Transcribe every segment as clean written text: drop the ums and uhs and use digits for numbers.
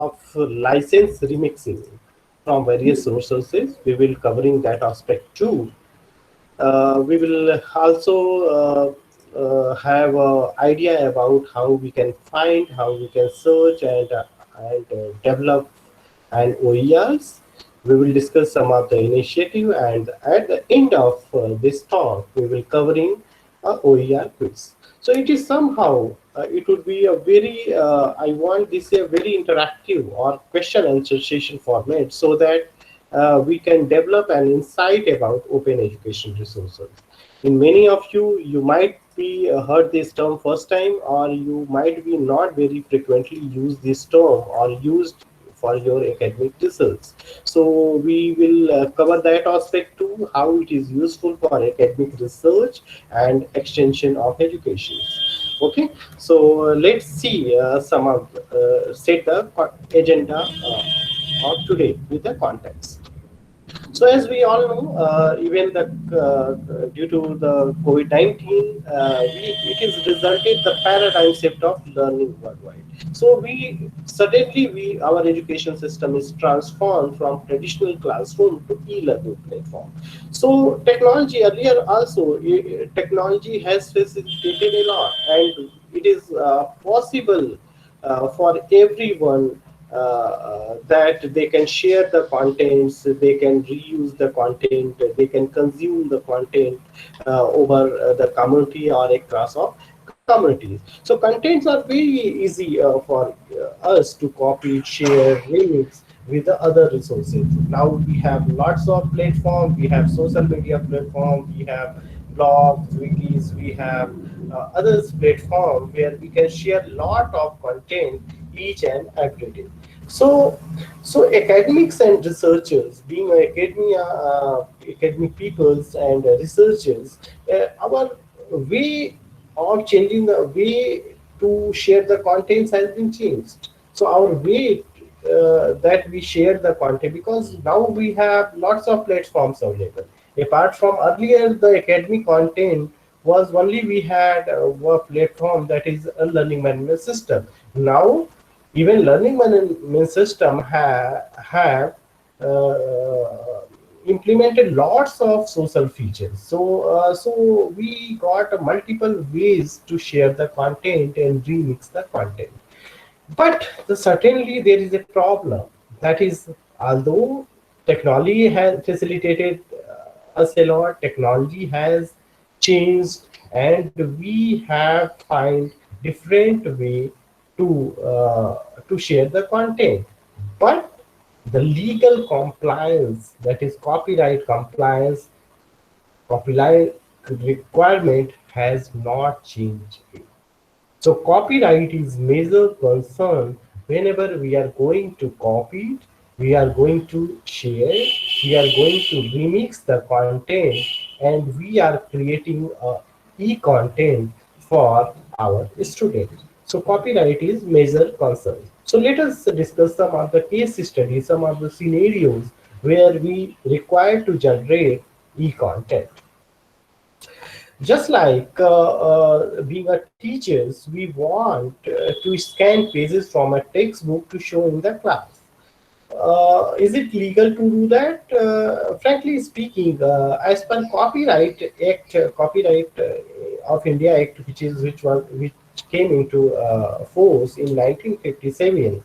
of license remixing from various sources. We will covering that aspect too. We will also have an idea about how we can find, how we can search and develop and OERs. We will discuss some of the initiative, and at the end of this talk, we will covering a OER quiz. So it is somehow it would be a very I want this a very interactive or question answer session format so that we can develop an insight about open education resources. In many of you, you might be heard this term first time, or you might be not very frequently use this term or used for your academic results. So we will cover that aspect too, how it is useful for academic research and extension of education. Okay, so let's see some of set the agenda of today with the context. So as we all know, even the due to the COVID-19, it is resulted the paradigm shift of learning worldwide. So we suddenly we our education system is transformed from traditional classroom to e-learning platform. So technology earlier also technology has facilitated a lot, and it is possible for everyone that they can share the contents, they can reuse the content, they can consume the content over the community or across of communities. So contents are very easy for us to copy, share, remix with the other resources. Now we have lots of platforms, we have social media platforms, we have blogs, wikis, we have others platform where we can share lot of content each and every day. So, so academics and researchers, being academia, academic peoples and researchers, our way of changing the way to share the contents has been changed. So our way that we share the content, because now we have lots of platforms available. Apart from earlier, the academic content was only we had a platform that is a learning management system. Now even learning management system have implemented lots of social features. So we got multiple ways to share the content and remix the content. But certainly there is a problem. That is, although technology has facilitated us a lot, technology has changed, and we have find different way to share the content. But the legal compliance, that is copyright compliance, copyright requirement has not changed. So copyright is major concern whenever we are going to copy it, we are going to share it, we are going to remix the content, and we are creating e-content for our students. So copyright is major concern. So let us discuss some of the case studies, some of the scenarios where we require to generate e-content. Just like being a teachers, we want to scan pages from a textbook to show in the class. Is it legal to do that? Frankly speaking, as per Copyright of India Act, which came into force in 1957,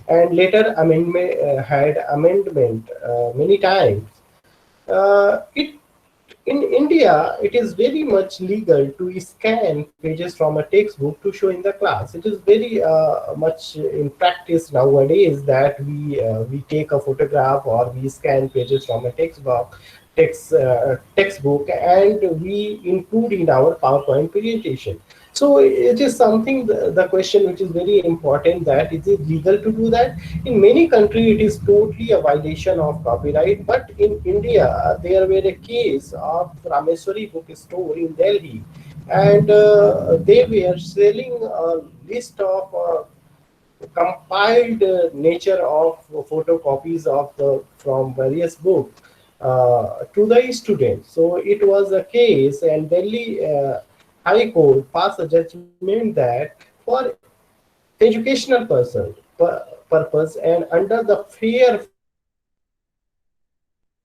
and later amendment had amendment many times. It in India, it is very much legal to scan pages from a textbook to show in the class. It is very much in practice nowadays that we take a photograph or we scan pages from a textbook, and we include in our PowerPoint presentation. So it is something, the question which is very important, that is it legal to do that? In many countries, it is totally a violation of copyright. But in India, there were a case of Rameswari bookstore in Delhi, and they were selling a list of compiled nature of photocopies of the from various books to the students. So it was a case, and Delhi High Court passed a judgment that for educational person, purpose and under the fair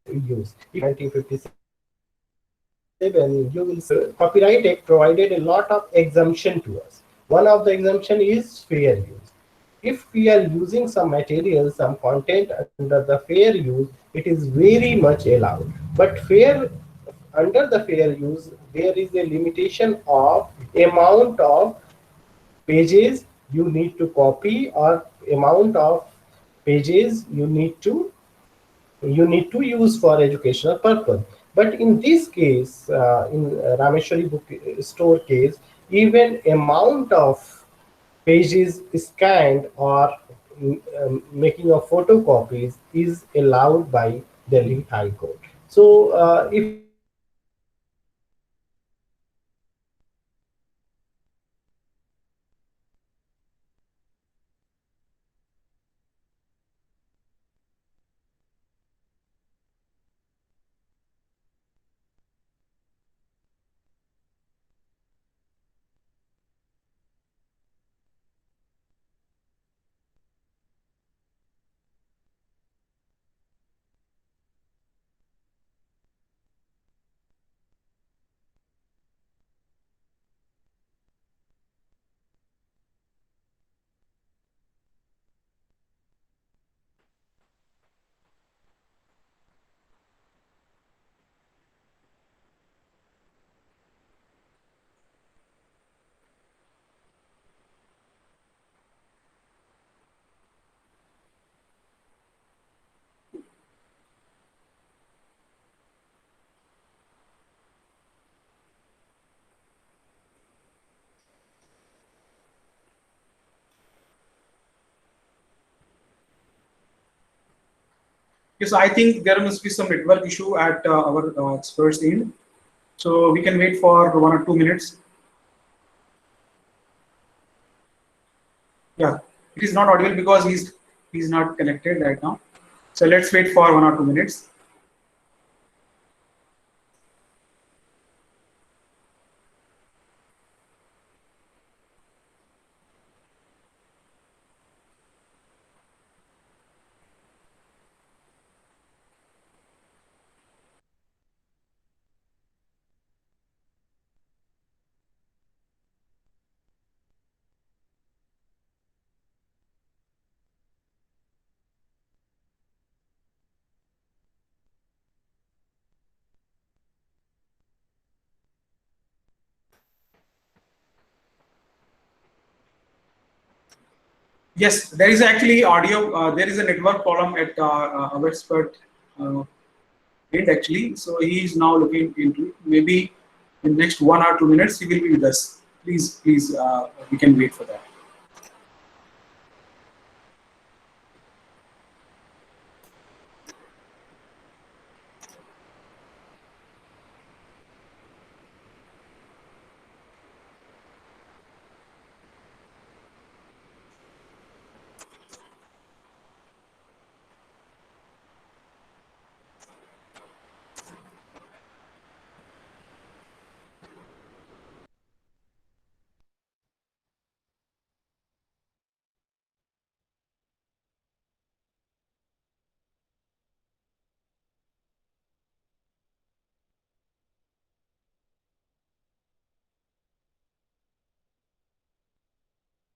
use. If 1957, you will see Copyright Act provided a lot of exemption to us. One of the exemption is fair use. If we are using some material, some content under the fair use, it is very much allowed. But under the fair use, there is a limitation of amount of pages you need to copy or amount of pages you need to use for educational purpose. But in this case, in Rameshwari book store case, even amount of pages scanned or making of photocopies is allowed by Delhi High Court. So if you are using Yes, I think there must be some network issue at our expert's end. So we can wait for 1 or 2 minutes. Yeah, it is not audible because he's not connected right now. So let's wait for 1 or 2 minutes. Yes, there is actually audio. There is a network problem at our expert end actually. So he is now looking into it. Maybe in next 1 or 2 minutes he will be with us. Please, we can wait for that.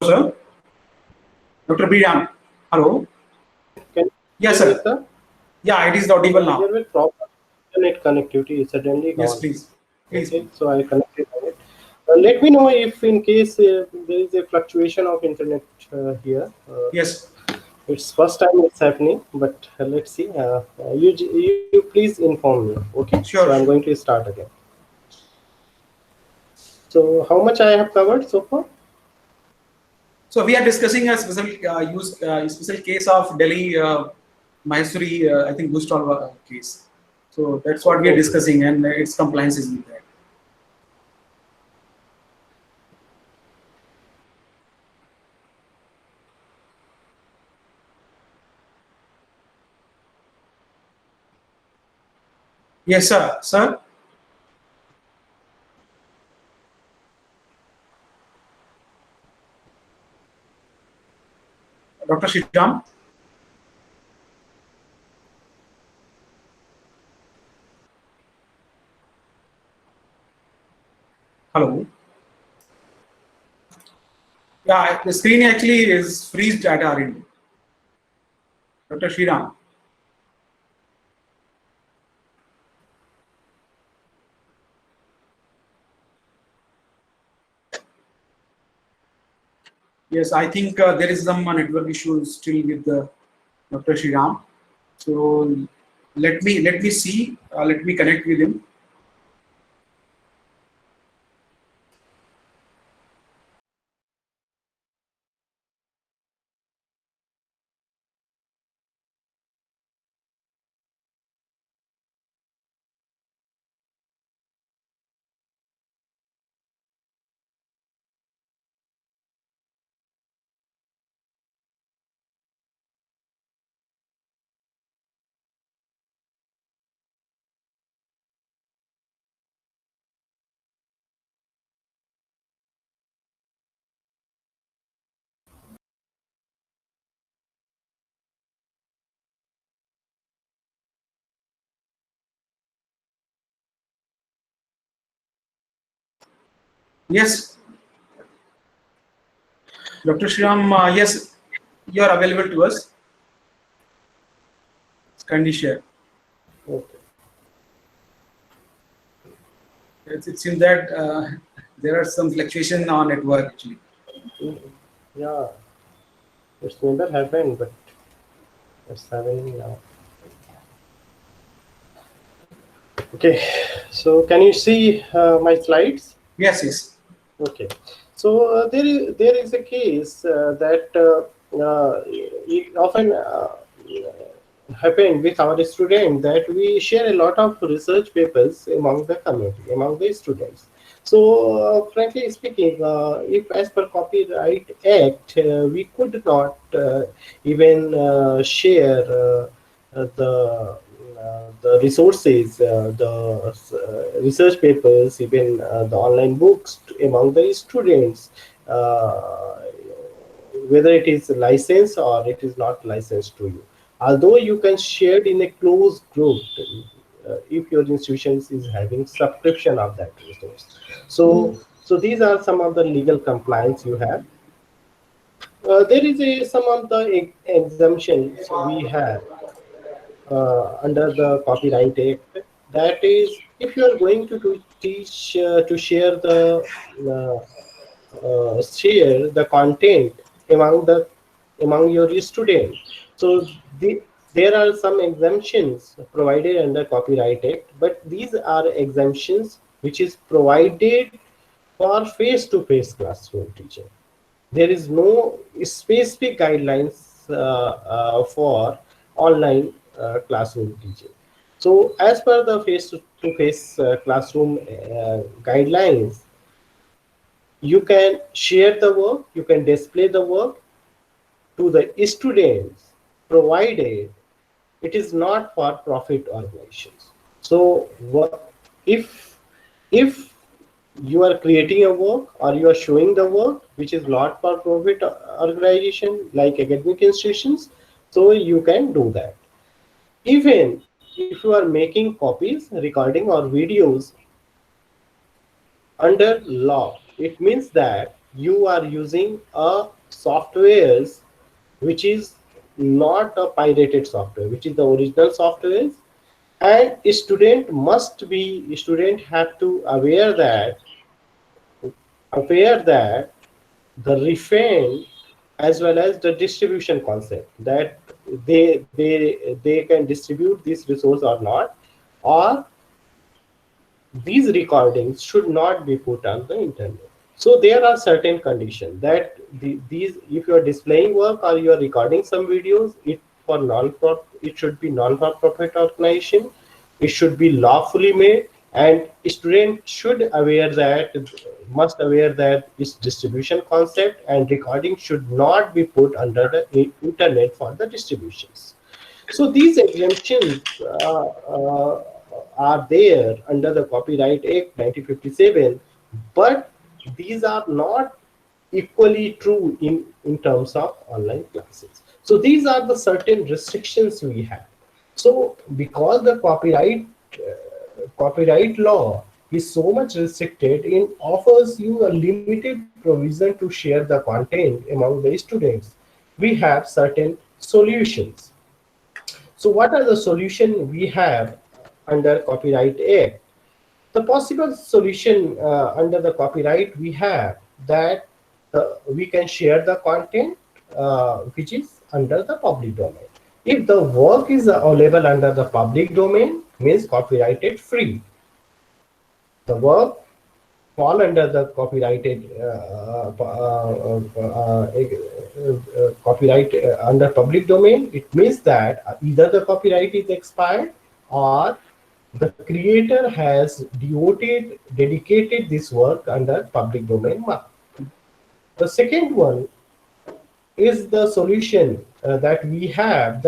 Sir, Dr. Brian, hello. can you Yes, hear me, sir. sir? Yeah, it is audible now. There will problem internet connectivity is suddenly Yes, gone. please. Okay, so I connected on it. Let me know if in case there is a fluctuation of internet here. Yes. It's first time it's happening, but let's see. You please inform me. Okay, so I'm Sure. going to start again. So how much I have covered so far? So we are discussing a special case of Delhi Mysuri, I think Gustal case. So that's what we are Okay. discussing, and its compliance is with that. Yes, sir. Sir, Dr. Sriram? Hello. Yeah, the screen actually is freezed at our end. Dr. Sriram. Yes, I think there is some network issue still with Dr. Sriram. So let me see. Let me connect with him. Yes, Dr. Sriram. Yes, you are available to us. Kindly share. Okay. It seems that there are some fluctuation on network actually. Yeah, it's never happened, but it's happening now. Okay, so can you see my slides? Yes, yes. Okay, so there is a case that it often happen with our student, that we share a lot of research papers among the community, among the students. So frankly speaking, if as per Copyright Act, we could not even share the resources, the research papers, even the online books among the students, whether it is licensed or it is not licensed to you. Although you can share it in a closed group, if your institution is having subscription of that resource. So these are some of the legal compliance you have. There is some of the exemptions we have under the Copyright Act. That is, if you are going to teach to share the content among your students. So there are some exemptions provided under Copyright Act, but these are exemptions which is provided for face-to-face classroom teaching. There is no specific guidelines for online classroom teaching. So as per the face-to-face classroom guidelines, you can share the work, you can display the work to the students, provided it is not for profit organizations. So if if you are creating a work or you are showing the work which is not for profit organization like academic institutions, so you can do that. Even if you are making copies, recording or videos under law, it means that you are using a softwares which is not a pirated software, which is the original software. And student have to aware that the refund as well as the distribution concept, that they can distribute this resource or not, or these recordings should not be put on the internet. So there are certain conditions that these, if you are displaying work or you are recording some videos, it should be non-for-profit organization. It should be lawfully made, and students must aware that this distribution concept and recording should not be put under the internet for the distributions. So these exemptions are there under the Copyright Act 1957, but these are not equally true in terms of online classes. So these are the certain restrictions we have. So because the copyright law is so much restricted, it offers you a limited provision to share the content among the students. We have certain solutions. So what are the solutions we have under Copyright Act? The possible solution under the copyright we have that we can share the content which is under the public domain. If the work is available under the public domain, means copyrighted free. The work fall under the copyright under public domain. It means that either the copyright is expired or the creator has dedicated this work under public domain mark. The second one is the solution that we have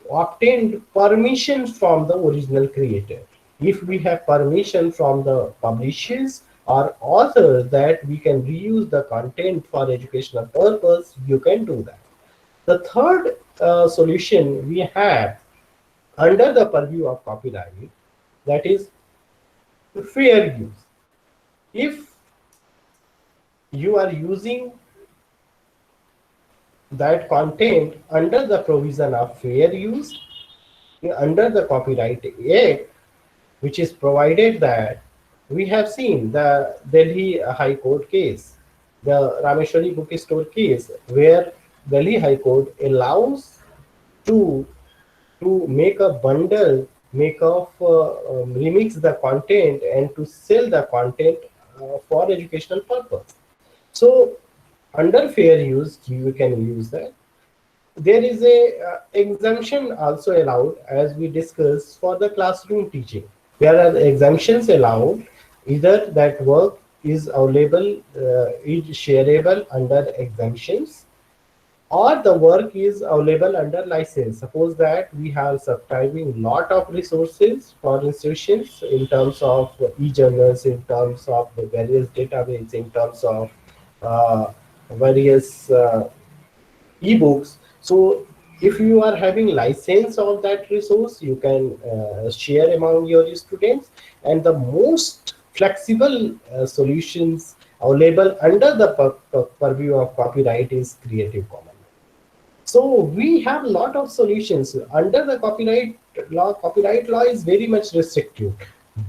obtained permission from the original creator. If we have permission from the publishers or authors that we can reuse the content for educational purpose, you can do that. The third solution we have under the purview of copyright, that is fair use. If you are using that content under the provision of fair use, under the Copyright Act, which is provided that we have seen the Delhi High Court case, the Rameshwari Bookstore case, where Delhi High Court allows to make a bundle, remix the content and to sell the content for educational purpose. So under fair use, you can use that. There is a exemption also allowed, as we discussed, for the classroom teaching. There are exemptions allowed, either that work is available, is shareable under exemptions, or the work is available under license. Suppose that we are subscribing lot of resources for institutions in terms of e-journals, in terms of various database, in terms of various ebooks. So if you are having license of that resource, you can share among your students. And the most flexible solutions available under the purview of copyright is Creative Commons. So we have a lot of solutions under the copyright law. Copyright law is very much restrictive,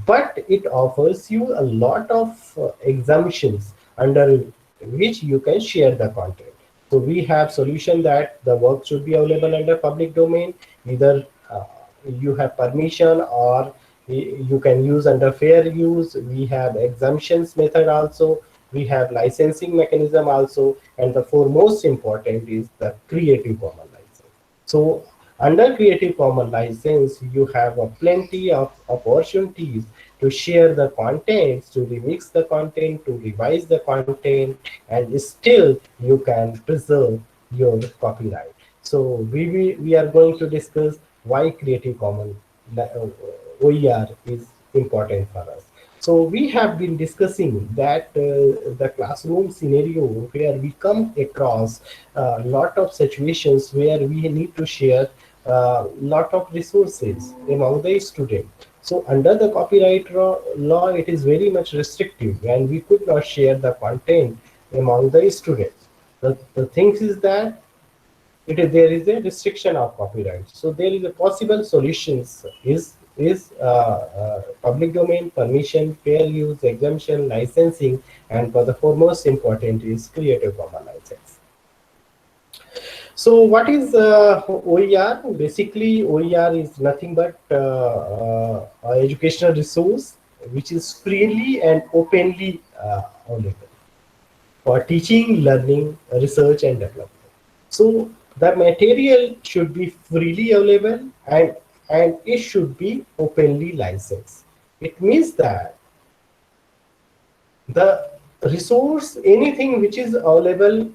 but it offers you a lot of exemptions under which you can share the content. So we have solution that the work should be available under public domain. Either you have permission or you can use under fair use. We have exemptions method also. We have licensing mechanism also. And the foremost important is the Creative Commons license. So under Creative Commons license, you have plenty of opportunities to share the contents, to remix the content, to revise the content, and still you can preserve your copyright. So we are going to discuss why Creative Commons OER is important for us. So we have been discussing that the classroom scenario where we come across a lot of situations where we need to share a lot of resources among the students. So under the copyright law, it is very much restrictive and we could not share the content among the students. The thing is that there is a restriction of copyright. So there is a possible solutions is public domain, permission, fair use, exemption, licensing, and for the foremost important is Creative Commons license. So what is OER? Basically, OER is nothing but educational resource which is freely and openly available for teaching, learning, research, and development. So the material should be freely available and it should be openly licensed. It means that the resource, anything which is available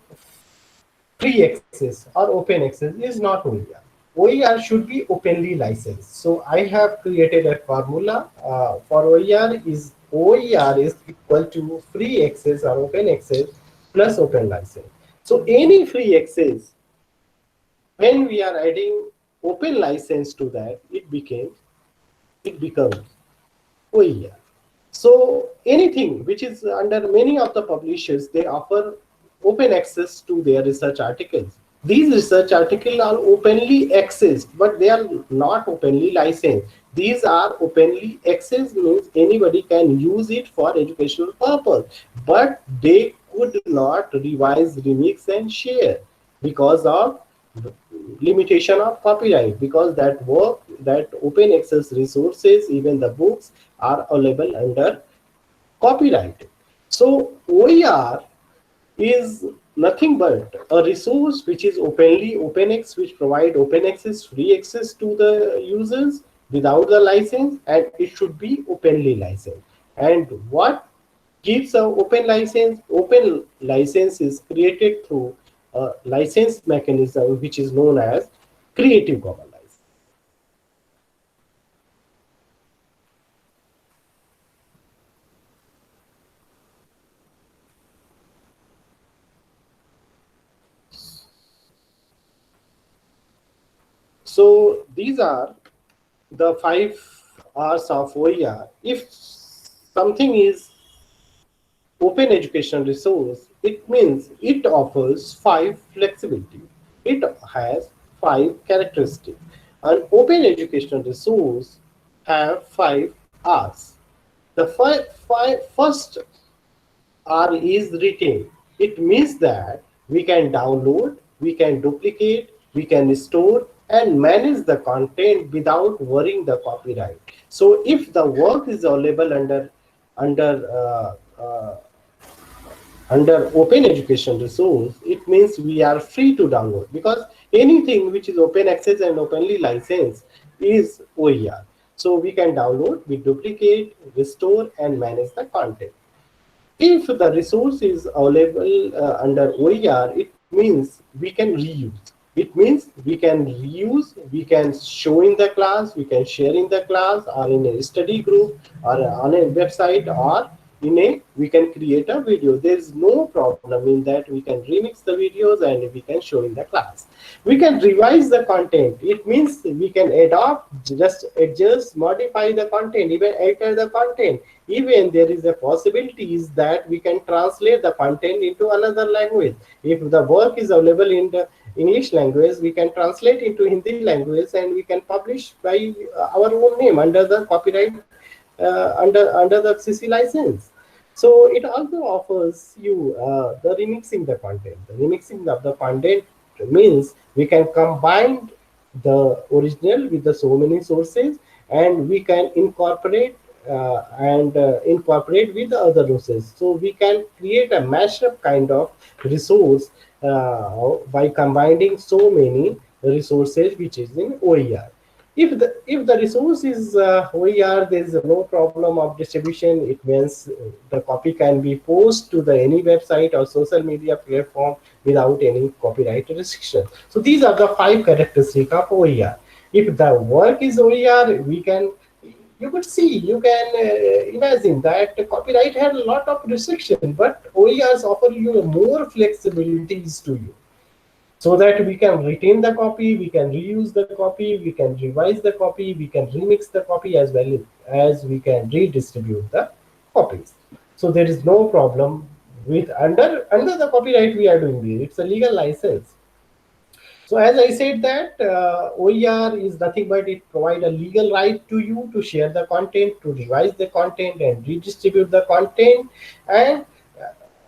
free access or open access is not OER. OER should be openly licensed. So I have created a formula for OER is equal to free access or open access plus open license. So any free access When we are adding open license to that, it becomes OER. So anything which is under many of the publishers, they offer open access to their research articles. These research articles are openly accessed, but they are not openly licensed. These are openly accessed means anybody can use it for educational purpose, but they could not revise, remix, and share because of limitation of copyright, because that work, that open access resources, even the books are available under copyright. So OER is nothing but a resource which is openly OpenX, which provide open access, free access to the users without the license, and it should be openly licensed. And what gives a open license? Open license is created through a license mechanism which is known as Creative Commons license. So these are the 5 R's of OER. If something is open education resource, it means it offers 5 flexibility. It has 5 characteristics. An open education resource have 5 R's. The first R is retained. It means that we can download, we can duplicate, we can store and manage the content without worrying the copyright. So if the work is available under under open education resource, it means we are free to download, because anything which is open access and openly licensed is OER. So we can download, we duplicate, restore and manage the content. If the resource is available under OER, it means we can reuse. It means we can reuse, we can show in the class, we can share in the class or in a study group or on a website, or in a we can create a video. There is no problem in that. We can remix the videos and we can show in the class. We can revise the content. It means we can adopt, just adjust, modify the content, even alter the content. Even there is a possibility is that we can translate the content into another language. If the work is available in the English language, we can translate into Hindi language and we can publish by our own name under the copyright, under the CC license. So it also offers you the remixing the content. The remixing of the content means we can combine the original with the so many sources, and we can incorporate with the other resources. So we can create a mashup kind of resource by combining so many resources which is in OER. If the resource is OER, there is no problem of distribution. It means the copy can be posted to the any website or social media platform without any copyright restriction. So these are the 5 characteristics of OER. If the work is OER, you could see, you can imagine that copyright had a lot of restriction, but OERs offer you more flexibilities to you, so that we can retain the copy, we can reuse the copy, we can revise the copy, we can remix the copy, as well as we can redistribute the copies. So there is no problem with under the copyright we are doing this. It's a legal license. So as I said that OER is nothing but it provides a legal right to you to share the content, to revise the content and redistribute the content. And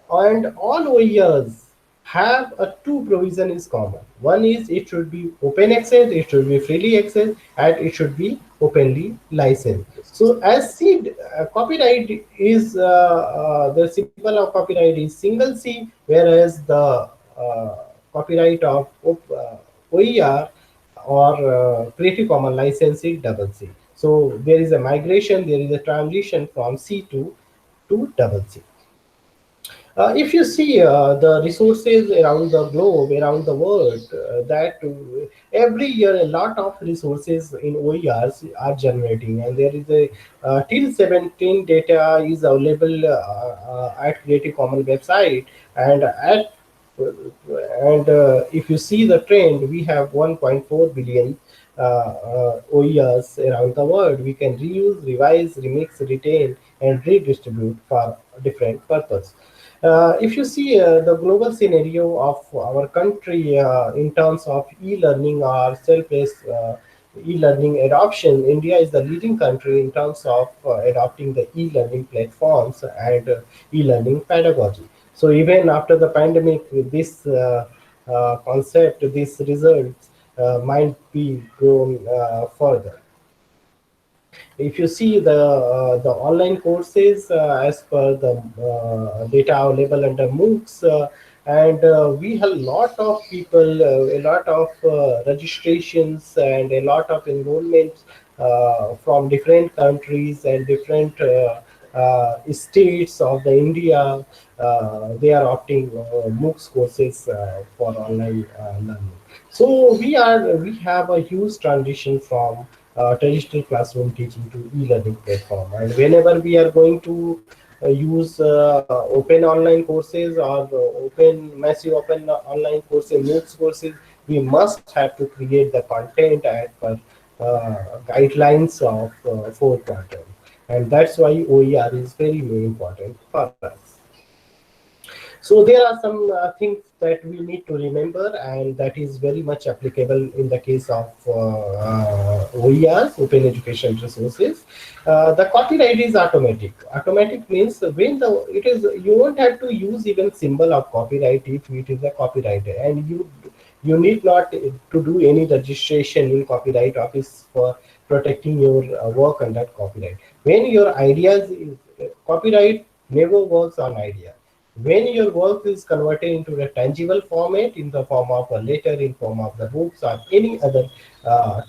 all OERs have a two provision is common. One is it should be open access, it should be freely accessed, and it should be openly licensed. So as said, copyright is the symbol of copyright is single C, whereas the copyright of OER or Creative Commons license is double C. So there is a migration, there is a transition from C to double C. If you see the resources around the globe, around the world, that every year a lot of resources in OERs are generating, and there is a till 17 data is available at Creative Commons website, and at And if you see the trend, we have 1.4 billion OERs around the world. We can reuse, revise, remix, retain, and redistribute for different purpose. If you see the global scenario of our country in terms of e-learning or self-paced e-learning adoption, India is the leading country in terms of adopting the e-learning platforms and e-learning pedagogy. So even after the pandemic, this concept, these results might be grown further. If you see the online courses as per the data available under MOOCs, and we have a lot of people, a lot of registrations and a lot of enrollments from different countries and different states of the India. They are opting MOOCs courses for online learning. So we have a huge transition from traditional classroom teaching to e-learning platform. And whenever we are going to use open online courses or massive open online courses, MOOCs courses, we must have to create the content as per guidelines of 4 quadrant. And that's why OER is very, very important for us. So there are some things that we need to remember, and that is very much applicable in the case of OERs, Open Education Resources. The copyright is automatic. Automatic means when it is, you won't have to use even symbol of copyright if it is a copyright, and you need not to do any registration in copyright office for protecting your work under copyright. When your ideas is copyright never works on idea. When your work is converted into a tangible format in the form of a letter, in form of the books or any other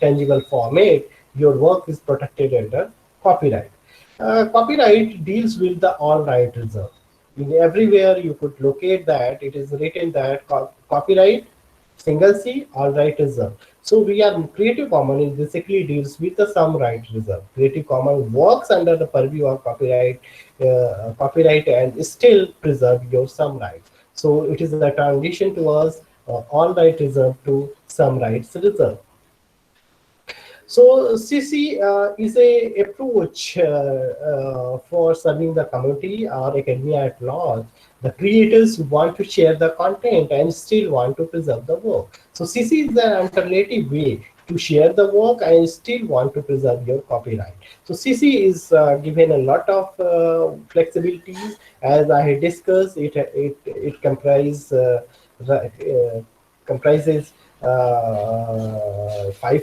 tangible format, your work is protected under copyright. Copyright deals with the all right reserved. In everywhere you could locate that it is written that copyright single C, all right reserved. So we are Creative Commons basically deals with the some right reserve. Creative Commons works under the purview of copyright and still preserve your some rights. So it is a transition towards all right reserved to some rights reserved. So CC is a approach for serving the community or academia at large. The creators want to share the content and still want to preserve the work. So CC is an alternative way to share the work and still want to preserve your copyright. So CC is given a lot of flexibilities. As I had discussed, it comprises 5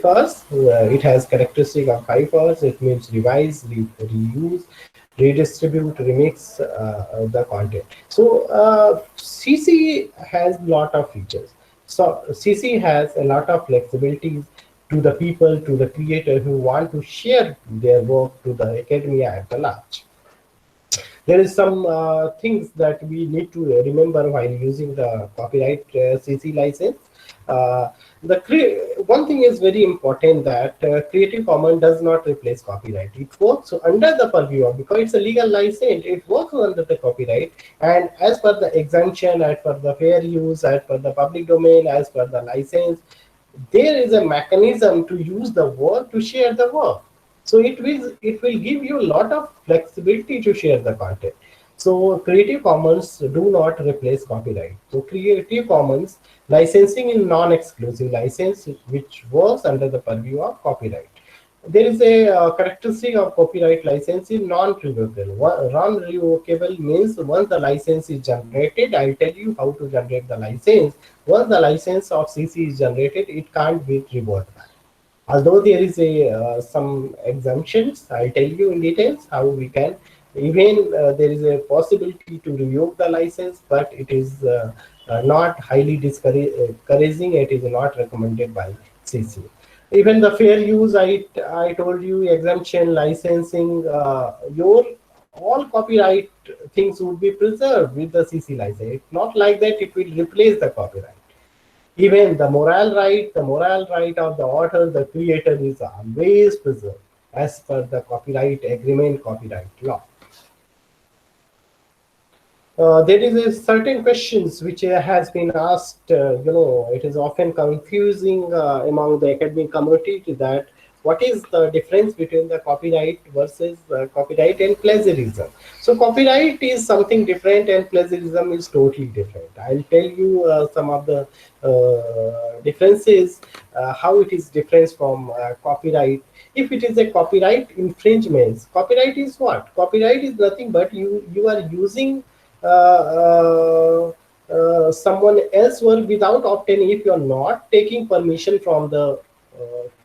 hours. It has characteristic of 5 hours. It means revise, reuse, redistribute, remix the content. So CC has a lot of features. So CC has a lot of flexibilities to the people, to the creator who want to share their work to the academia at the large. There is some things that we need to remember while using the copyright CC license. Uh, one thing is very important, that Creative Commons does not replace copyright. It works under the purview of, because it's a legal license, it works under the copyright. And as per the exemption, as per the fair use, as per the public domain, as per the license, there is a mechanism to use the work to share the work. So it will give you a lot of flexibility to share the content. So Creative Commons do not replace copyright. So Creative Commons licensing is non-exclusive license which works under the purview of copyright. There is a characteristic of copyright license is non-revocable. Non-revocable means once the license is generated, I'll tell you how to generate the license. Once the license of CC is generated, it can't be revoked back. Although there is a some exemptions, I'll tell you in details how we can. Even there is a possibility to revoke the license, but it is not highly discouraging. It is not recommended by CC. Even the fair use, I told you, exemption, licensing, your all copyright things would be preserved with the CC license. It's not like that it will replace the copyright. Even the moral right of the author, the creator is always preserved as per the copyright agreement, copyright law. There is a certain questions which has been asked. It is often confusing among the academic community that what is the difference between the copyright versus copyright and plagiarism. So copyright is something different and plagiarism is totally different. I'll tell you some of the differences, how it is different from copyright. If it is a copyright infringement, copyright is what? Copyright is nothing but you are using someone else work without obtaining. If you are not taking permission from the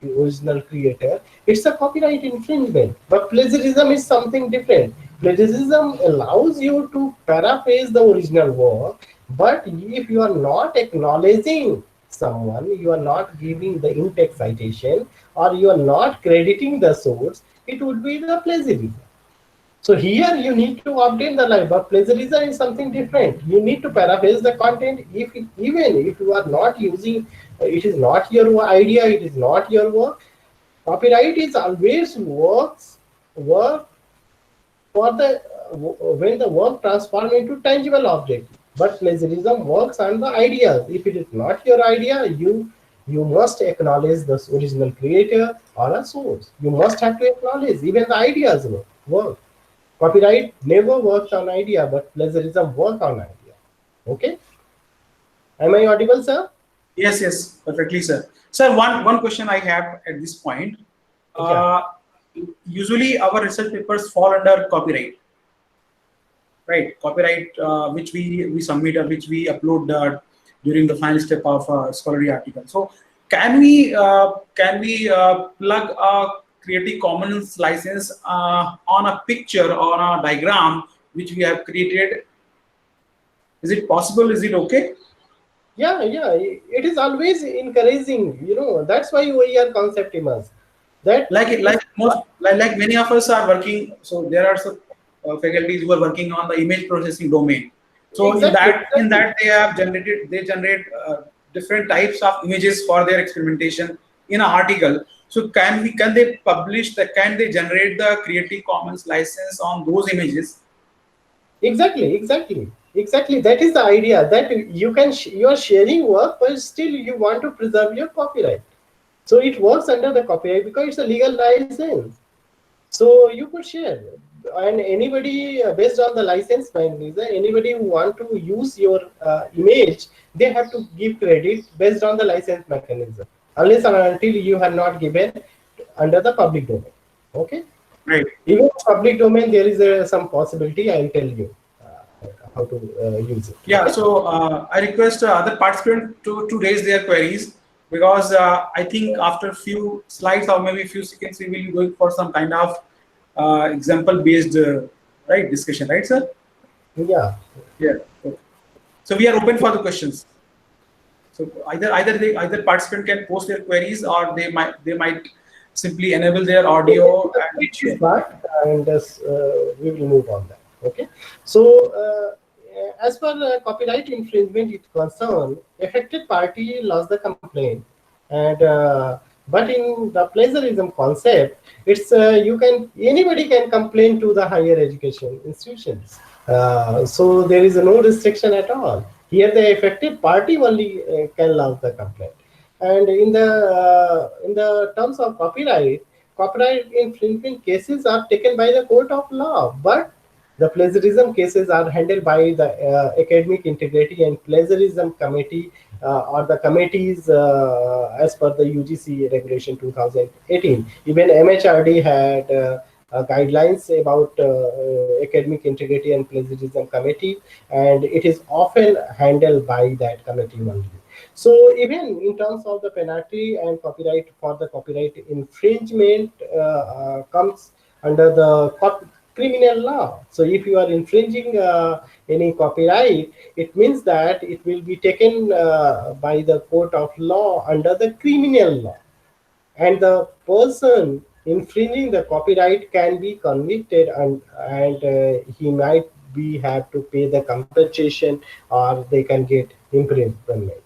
original creator, it's a copyright infringement. But plagiarism is something different. Plagiarism allows you to paraphrase the original work, but if you are not acknowledging someone, you are not giving the in-text citation, or you are not crediting the source, it would be the plagiarism. So here you need to obtain the line, but plagiarism is something different. You need to paraphrase the content. Even if you are not using, it is not your idea, it is not your work. Copyright is always work for the when the work transforms into tangible object. But plagiarism works on the ideas. If it is not your idea, you must acknowledge the original creator or a source. You must have to acknowledge even the ideas work. Copyright never works on idea, but plagiarism works on idea. Okay? Am I audible, sir? Yes, yes, perfectly, sir. Sir, one question I have at this point. Yeah. Usually, our research papers fall under copyright, right? Copyright, which we submit or which we upload during the final step of a scholarly article. So, can we plug a Creative Commons license on a picture or on a diagram which we have created? Is it possible? Is it okay? Yeah, it is always encouraging. That's why we are concept immersed. That Like many of us are working. So there are some faculties who are working on the image processing domain. So exactly, in exactly. that they generate different types of images for their experimentation in an article. So can they publish the can they generate the Creative Commons license on those images? Exactly. That is the idea, that you are sharing work, but still you want to preserve your copyright. So it works under the copyright because it's a legal license. So you could share, and anybody based on the license mechanism, anybody who want to use your image, they have to give credit based on the license mechanism, unless and until you have not given under the public domain. Okay. Right. Even in public domain, there is some possibility. I'll tell you how to use it. Yeah, Okay? so I request other participants to raise their queries, because I think after few slides or maybe few seconds we will be going for some kind of example based right discussion, right, sir? Yeah. Yeah. Okay. So we are open for the questions. So either participant can post their queries, or they might simply enable their audio and share. And we will move on that. Okay. So as per copyright infringement is concerned, affected party lost the complaint, and but in the plagiarism concept, it's anybody can complain to the higher education institutions. So there is no restriction at all. Here, the affected party only can lodge the complaint. And in the terms of copyright infringement cases are taken by the court of law, but the plagiarism cases are handled by the Academic Integrity and Plagiarism Committee, or the committees as per the UGC regulation 2018. Even MHRD had guidelines about Academic Integrity and Plagiarism Committee, and it is often handled by that committee only. So even in terms of the penalty and copyright for the copyright infringement comes under the criminal law. So if you are infringing any copyright, it means that it will be taken by the court of law under the criminal law, and the person infringing the copyright can be convicted, and he might be have to pay the compensation, or they can get imprisonment.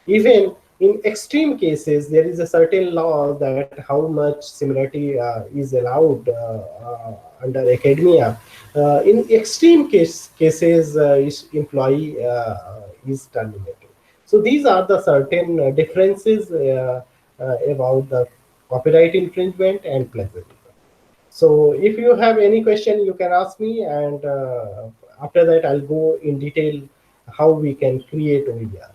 Even In extreme cases, there is a certain law that how much similarity is allowed under academia. In extreme cases, employee is terminated. So these are the certain differences about the copyright infringement and plagiarism. So if you have any question, you can ask me, and after that, I'll go in detail how we can create OERs.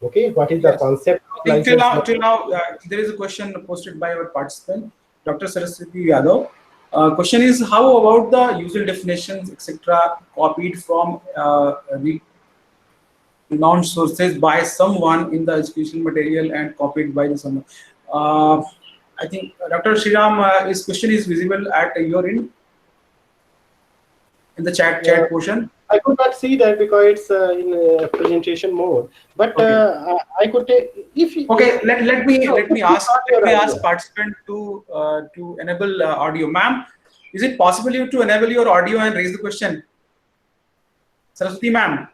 Okay, what is the Yes. concept I of think till license? now, there is a question posted by our participant, Dr. Saraswati Yadav. Question is, how about the usual definitions, etc., copied from renowned sources by someone in the educational material and copied by the someone? I think Dr. Shriram, his question is visible at your end in the chat portion. I could not see that because it's in presentation mode. But Okay. I could take if you, Okay, let me ask your idea. participant to enable audio. Ma'am, is it possible you to enable your audio and raise the question? Saraswati ma'am.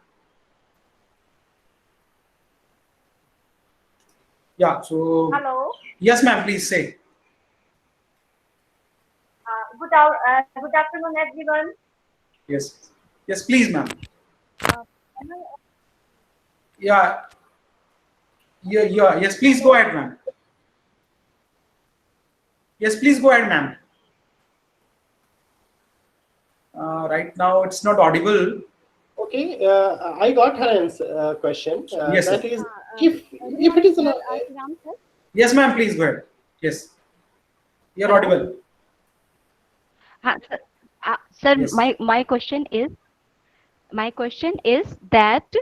Yeah. So. Hello. Yes, ma'am. Please say. Good afternoon, everyone. Yes. Yes, please, ma'am. Am Yeah. Yeah. Yes, please go ahead, ma'am. Yes, please go ahead, ma'am. Right now, it's not audible. Okay, I got her question. Yes, that sir. is, if it is not. Yes, ma'am. Please go ahead. Yes, you're audible. Sir, Yes. my question is that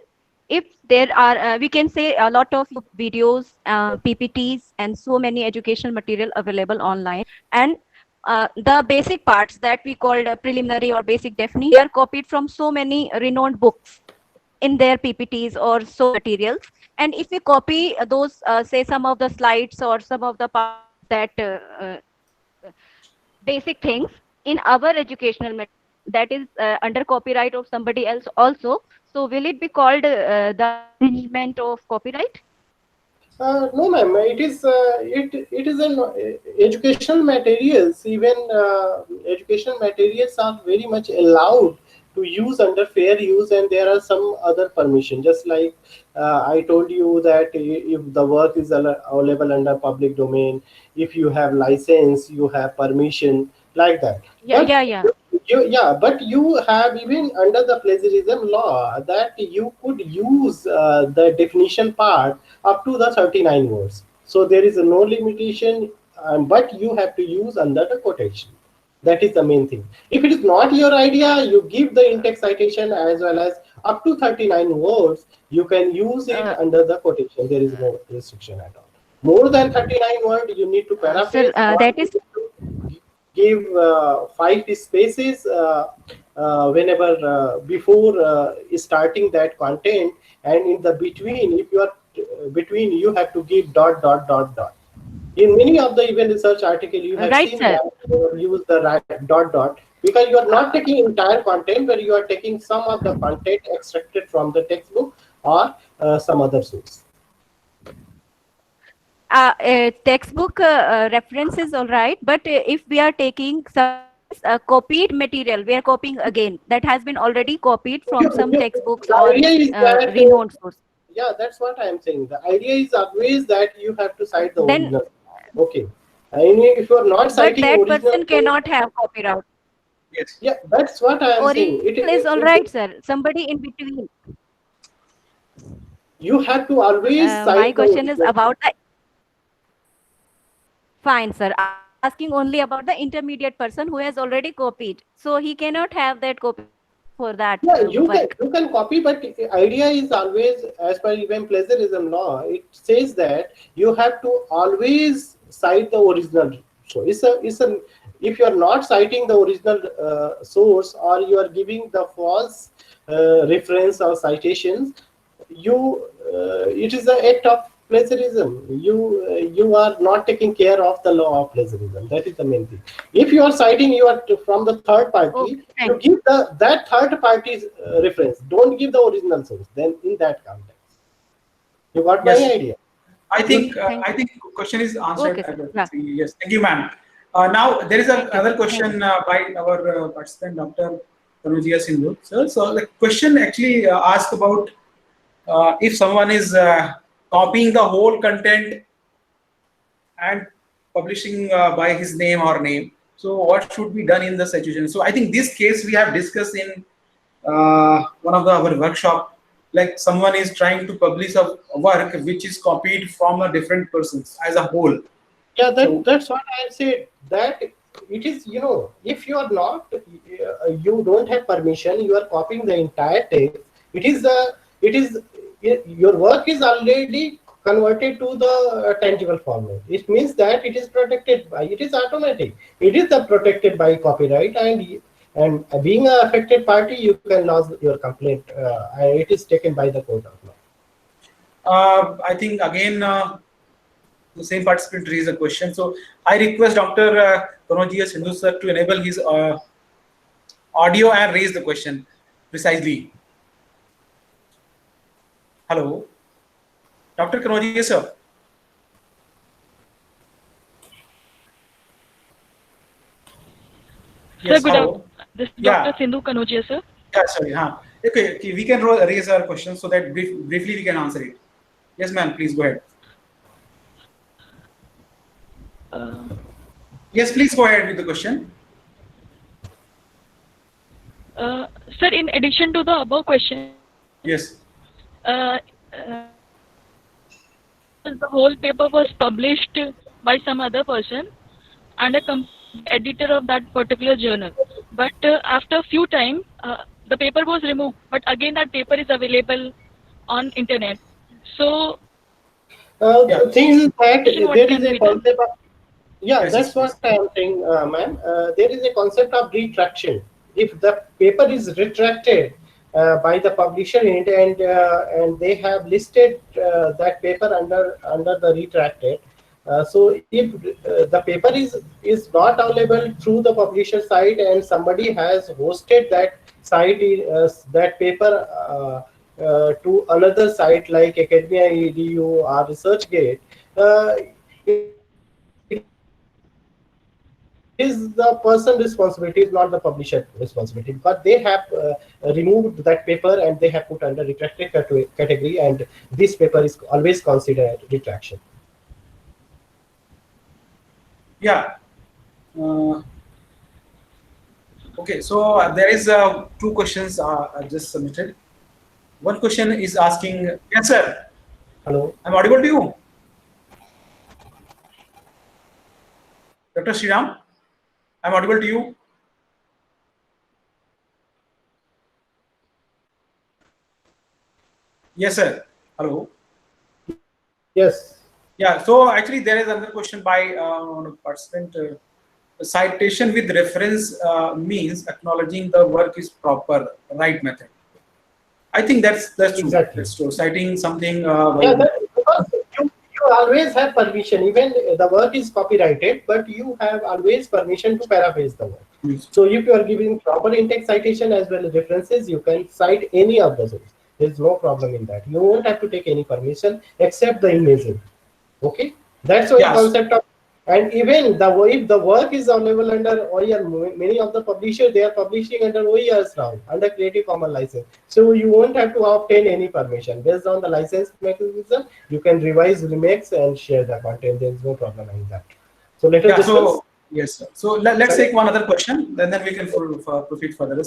if there are we can say a lot of videos, PPTs, and so many educational material available online, and the basic parts that we called preliminary or basic definition, they are copied from so many renowned books in their PPTs or so materials. And if we copy those, say some of the slides or some of the parts of that basic things in our educational material that is under copyright of somebody else also, so will it be called the infringement of copyright? No, ma'am. It is an educational materials. Even educational materials are very much allowed to use under fair use, and there are some other permission. Just like I told you that if the work is available under public domain, if you have license, you have permission, like that. Yeah, But yeah. but you have even under the plagiarism law that you could use the definition part up to the 39 words. So there is no limitation, but you have to use under the quotation. That is the main thing. If it is not your idea, you give the in-text citation as well as up to 39 words. You can use it under the quotation. There is no restriction at all. More than 39 words, you need to paraphrase. Sir, that is Give 5 spaces whenever before starting that content, and in the between, if you are between, you have to give dot dot dot dot. In many of the even research article, you have right, seen sir. that use the dot dot, because you are not taking entire content, but you are taking some of the content extracted from the textbook or some other source. Textbook references, all right, but if we are taking some copied material, we are copying again that has been already copied from some textbooks The or idea is that, renowned source. yeah, that's what I am saying. The idea is always that you have to cite the Then, original. Okay. And if you are not but citing that original, person cannot have copyright. Yes. yeah, that's what I am saying. Original is all right, sir. Somebody in between. You have to always My cite the question is original. about the. Fine, sir. I'm asking only about the intermediate person who has already copied, so he cannot have that copy for that Yeah, work. you can copy, but the idea is always, as per even plagiarism law, it says that you have to always cite the original. So it's a if you are not citing the original source, or you are giving the false reference or citations, it is an act of plagiarism. You are not taking care of the law of plagiarism. That is the main thing. If you are citing, you are from the third party, Okay, you give that third party's reference. Don't give the original source. Then in that context, you got my Yes. idea. I think Thank I think question is answered. Okay, sir. Yeah. Yes, thank you, ma'am. Now there is another question by our participant, Dr. Tanujia Sindhu. So the question actually asked about if someone is copying the whole content and publishing by his name or name. So what should be done in the situation? So I think this case we have discussed in one of our workshop. Like someone is trying to publish a work which is copied from a different persons as a whole. Yeah, So- that's what I said. That it is, if you are not, you don't have permission, you are copying the entire text. Your work is already converted to the tangible format. It means that it is protected by, it is automatic. It is protected by copyright, and being an affected party, you can lodge your complaint. And it is taken by the court of law. I think again the same participant raised a question. So I request Dr. Tanujia Sindhu sir to enable his audio and raise the question precisely. Hello, Dr. Kanojia sir. Sir, good hello. afternoon. This is Yeah. Dr. Sindhu Kanojia, sir. Yeah, sorry. Okay, we can raise our question so that briefly we can answer it. Yes, ma'am, please go ahead. Yes, please go ahead with the question. Sir, in addition to the above question, Yes. The whole paper was published by some other person and a editor of that particular journal. But after a few time, the paper was removed. But again, that paper is available on internet. So, The thing is that What there can is a be done? concept of, Yes, that's yes, what I am saying, ma'am. There is a concept of retraction. If the paper is retracted by the publisher and they have listed that paper under the retracted, so if the paper is not available through the publisher site and somebody has hosted that site, that paper to another site like Academia EDU or ResearchGate, it is the person responsibility, is not the publisher responsibility, but they have removed that paper and they have put under retracted category, and this paper is always considered retraction. Yeah. Okay, so there is two questions just submitted. One question is asking, yes, sir. Hello. I'm audible to you, Dr. Sriram. I'm audible to you. Yes, sir. Hello. Yes. Yeah. So actually, there is another question by one of participant. Citation with reference means acknowledging the work is proper, right method. I think that's true. Exactly. That's true. Citing something. Because you always have permission, even the work is copyrighted, but you have always permission to paraphrase the work. Yes. So if you are giving proper in-text citation as well as references, you can cite any of the source. There is no problem in that. You won't have to take any permission except the imaging. Okay, that's why Yes. the concept of, and even if the work is available under OER, many of the publishers, they are publishing under OERs now, under Creative Commons license. So you won't have to obtain any permission. Based on the license mechanism, you can revise, remix, and share the content. There is no problem in that. So let us discuss. So yes, sir. So let's take one other question, then we can proceed further.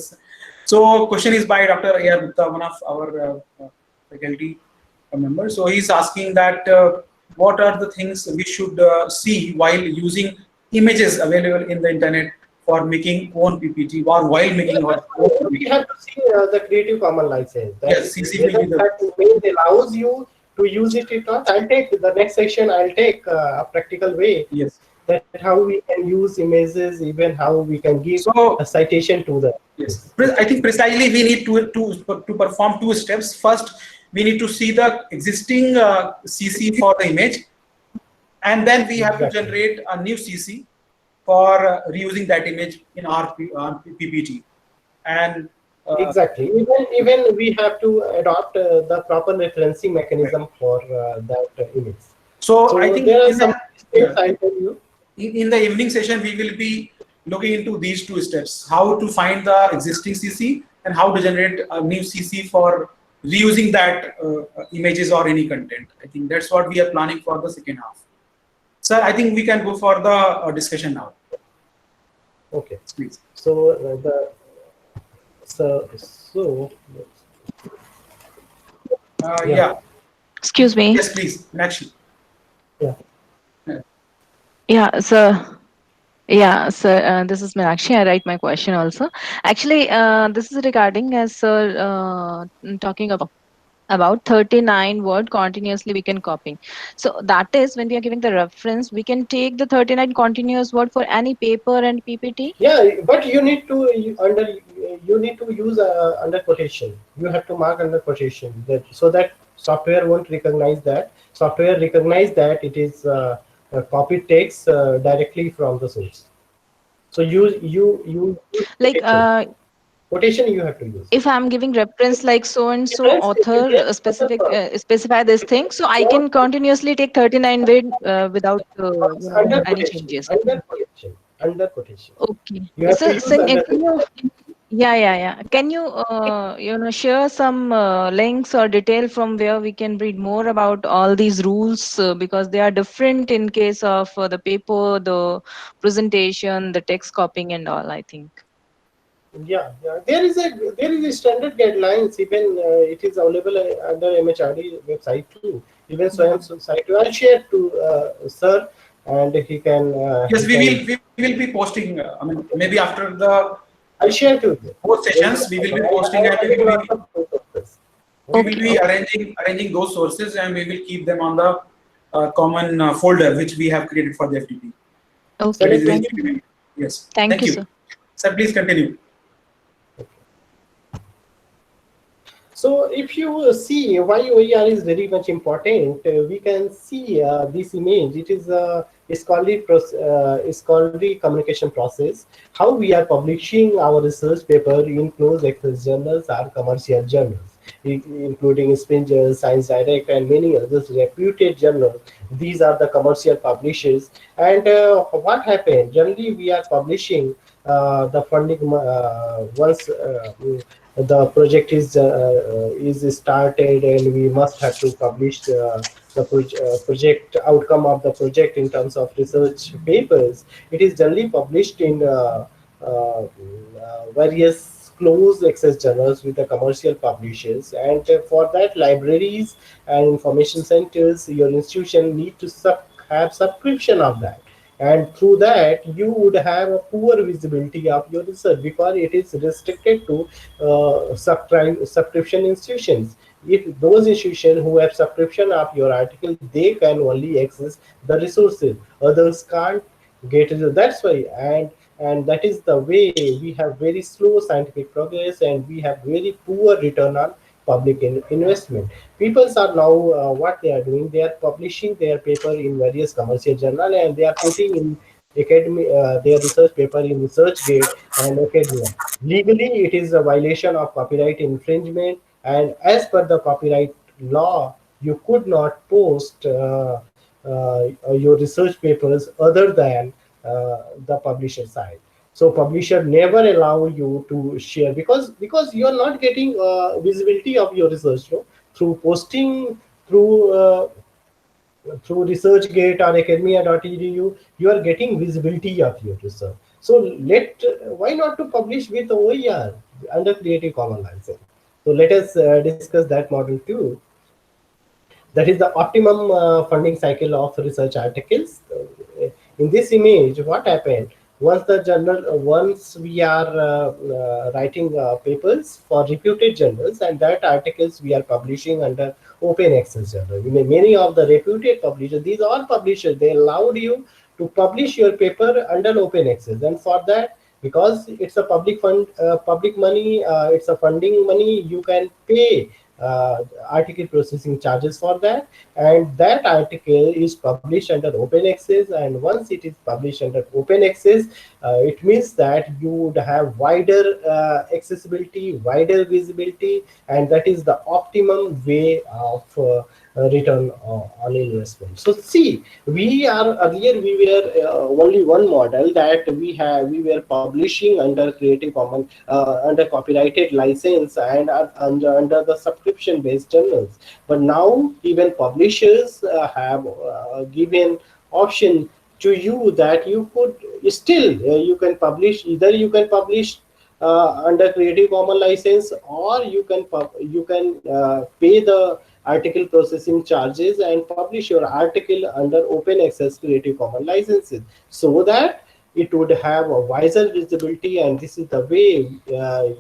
So question is by Dr. A.R. Gupta, one of our faculty members. So he's asking that what are the things we should see while using images available in the internet for making own PPT or while making our own We have to see the Creative Commons license. That Yes, CC will be the- that allows you to use it or not. I'll take the next section. I'll take a practical way. Yes. That how we can use images, even how we can give So a citation to the. yes, I think precisely we need to perform two steps. First, we need to see the existing CC for the image, and then we have to Exactly. generate a new CC for reusing that image in our PPT. And Exactly. Even we have to adopt the proper referencing mechanism for that image. So I think there are in some steps the, I'll tell you. in the evening session, we will be looking into these two steps: how to find the existing CC and how to generate a new CC for reusing that images or any content. I think that's what we are planning for the second half. Sir, I think we can go for the discussion now. Okay. Please. So Yeah. Excuse me. Yes, please. Next. yeah. Yeah, sir. Yeah, sir. This is Meenakshi. I write my question also. Actually, this is regarding as sir talking about 39 word continuously we can copy. So that is when we are giving the reference, we can take the 39 continuous word for any paper and PPT. Yeah, but you need to you need to use under quotation. You have to mark under quotation that so that software won't recognize that. Software recognize that it is copied text directly from the source. So you use Like quotation you have to use. if I'm giving reference like so and so Yes, author yes, specify this thing, so I can continuously take 39 word without under any quotation. changes. Under quotation. Under quotation. Okay. You have So, to use under can you, yeah. Can you, share some links or detail from where we can read more about all these rules because they are different in case of the paper, the presentation, the text copying, and all. I think. Yeah. There is a standard guidelines. Even it is available under MHRD website too. Even Swayam's site. I'll share to sir, and he can. Yes, he can, we will be posting. I mean, maybe after the I'll share to you. both sessions, we will be posting and we will be arranging those sources and we will keep them on the common folder which we have created for the FTP. Okay. So Thank you. yes. Thank you, sir. Sir, please continue. So if you see why OER is very much important, we can see this image. It's called the communication process. How we are publishing our research paper in closed access journals or commercial journals, including Springer, Science Direct, and many others reputed journals. These are the commercial publishers. And what happened? Generally, we are publishing the funding once. The project is started and we must have to publish the project outcome of the project in terms of research papers. It is generally published in various closed access journals with the commercial publishers, and for that libraries and information centers your institution need to have subscription of that, and through that you would have a poor visibility of your research because it is restricted to subscription institutions. If those institutions who have subscription of your article, they can only access the resources, others can't get it. That's why, and that is the way we have very slow scientific progress and we have very poor return on public investment. People are now what they are doing, they are publishing their paper in various commercial journal and they are putting in academy their research paper in researchgate and academia. Legally it is a violation of copyright infringement, and as per the copyright law you could not post your research papers other than the publisher side. So publisher never allow you to share because you are not getting visibility of your research, no? Through posting through researchgate or academia.edu, you are getting visibility of your research. So why not to publish with OER under Creative Commons license? So let us discuss that model too. That is the optimum funding cycle of research articles. In this image, what happened? Once we are writing papers for reputed journals, and that articles we are publishing under open access journal. Many of the reputed publishers, these are publishers, they allowed you to publish your paper under open access, and for that, because it's a public fund, public money, it's a funding money, you can pay article processing charges for that, and that article is published under open access, and once it is published under open access, it means that you would have wider accessibility, wider visibility, and that is the optimum way of return on investment. So see, we are earlier we were only one model that we were publishing under Creative Commons under copyrighted license and under the subscription based journals. But now even publishers have given option to you that you could still you can publish, either you can publish under Creative Commons license, or you can pay the article processing charges and publish your article under open access Creative Commons licenses, so that it would have a wiser visibility, and this is the way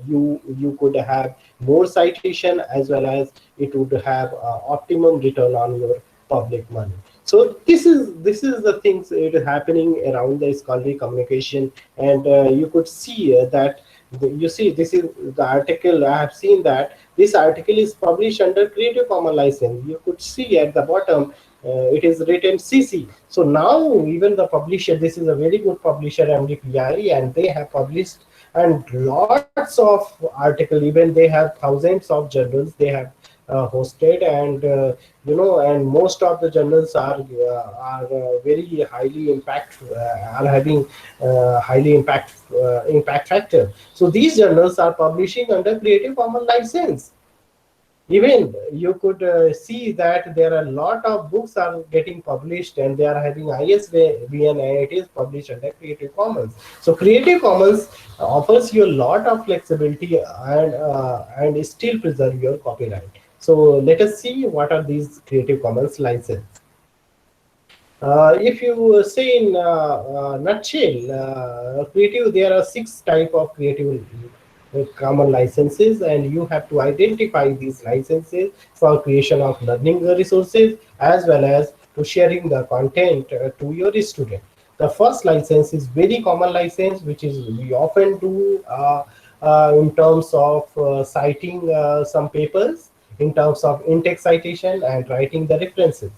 you could have more citation, as well as it would have optimum return on your public money. So this is the things it is happening around the scholarly communication, and you could see that you see this is the article. I have seen that this article is published under Creative Commons license. You could see at the bottom it is written CC. So now even the publisher, this is a very good publisher, MDPI, and they have published and lots of articles. Even they have thousands of journals they have hosted, and and most of the journals are very highly are having highly impact factor. So these journals are publishing under Creative Commons license. Even you could see that there are a lot of books are getting published, and they are having ISBN, and it is published under Creative Commons. So Creative Commons offers you a lot of flexibility and still preserve your copyright. So let us see what are these Creative Commons license. If you say in nutshell, creative, there are 6 type of Creative Commons licenses, and you have to identify these licenses for creation of learning resources, as well as to sharing the content to your student. The first license is very common license, which is we often do in terms of citing some papers, in terms of in-text citation and writing the references.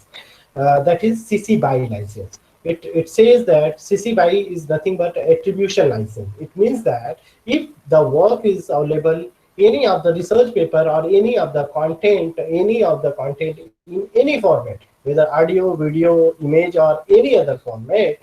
That is CC BY license. It says that CC BY is nothing but attribution license. It means that if the work is available, any of the research paper or any of the content in any format, whether audio, video, image, or any other format,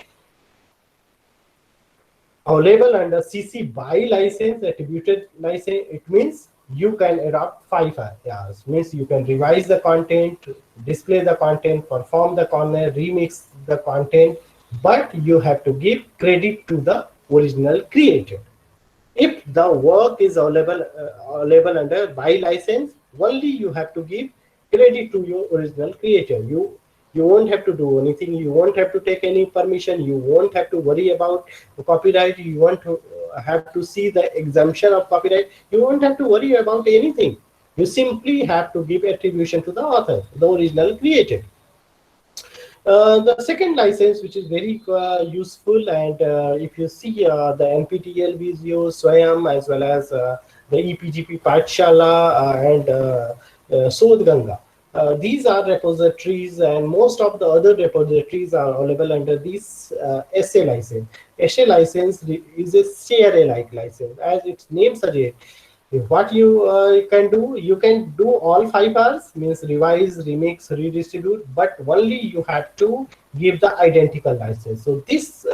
available under CC BY license, attributed license, it means you can adopt 5 areas. Means you can revise the content, display the content, perform the content, remix the content, but you have to give credit to the original creator. If the work is available under BY license, only you have to give credit to your original creator. You won't have to do anything. You won't have to take any permission. You won't have to worry about copyright. You won't have to see the exemption of copyright. You won't have to worry about anything. You simply have to give attribution to the author, the original creator. The second license, which is very useful, and if you see the NPTEL Visio, SWAYAM, as well as the EPGP Pathshala and Sodh Ganga. These are repositories, and most of the other repositories are available under this SA license. SA license is a CRA-like license, as its name suggests. What you can do all 5 Rs, means revise, remix, redistribute, but only you have to give the identical license. So this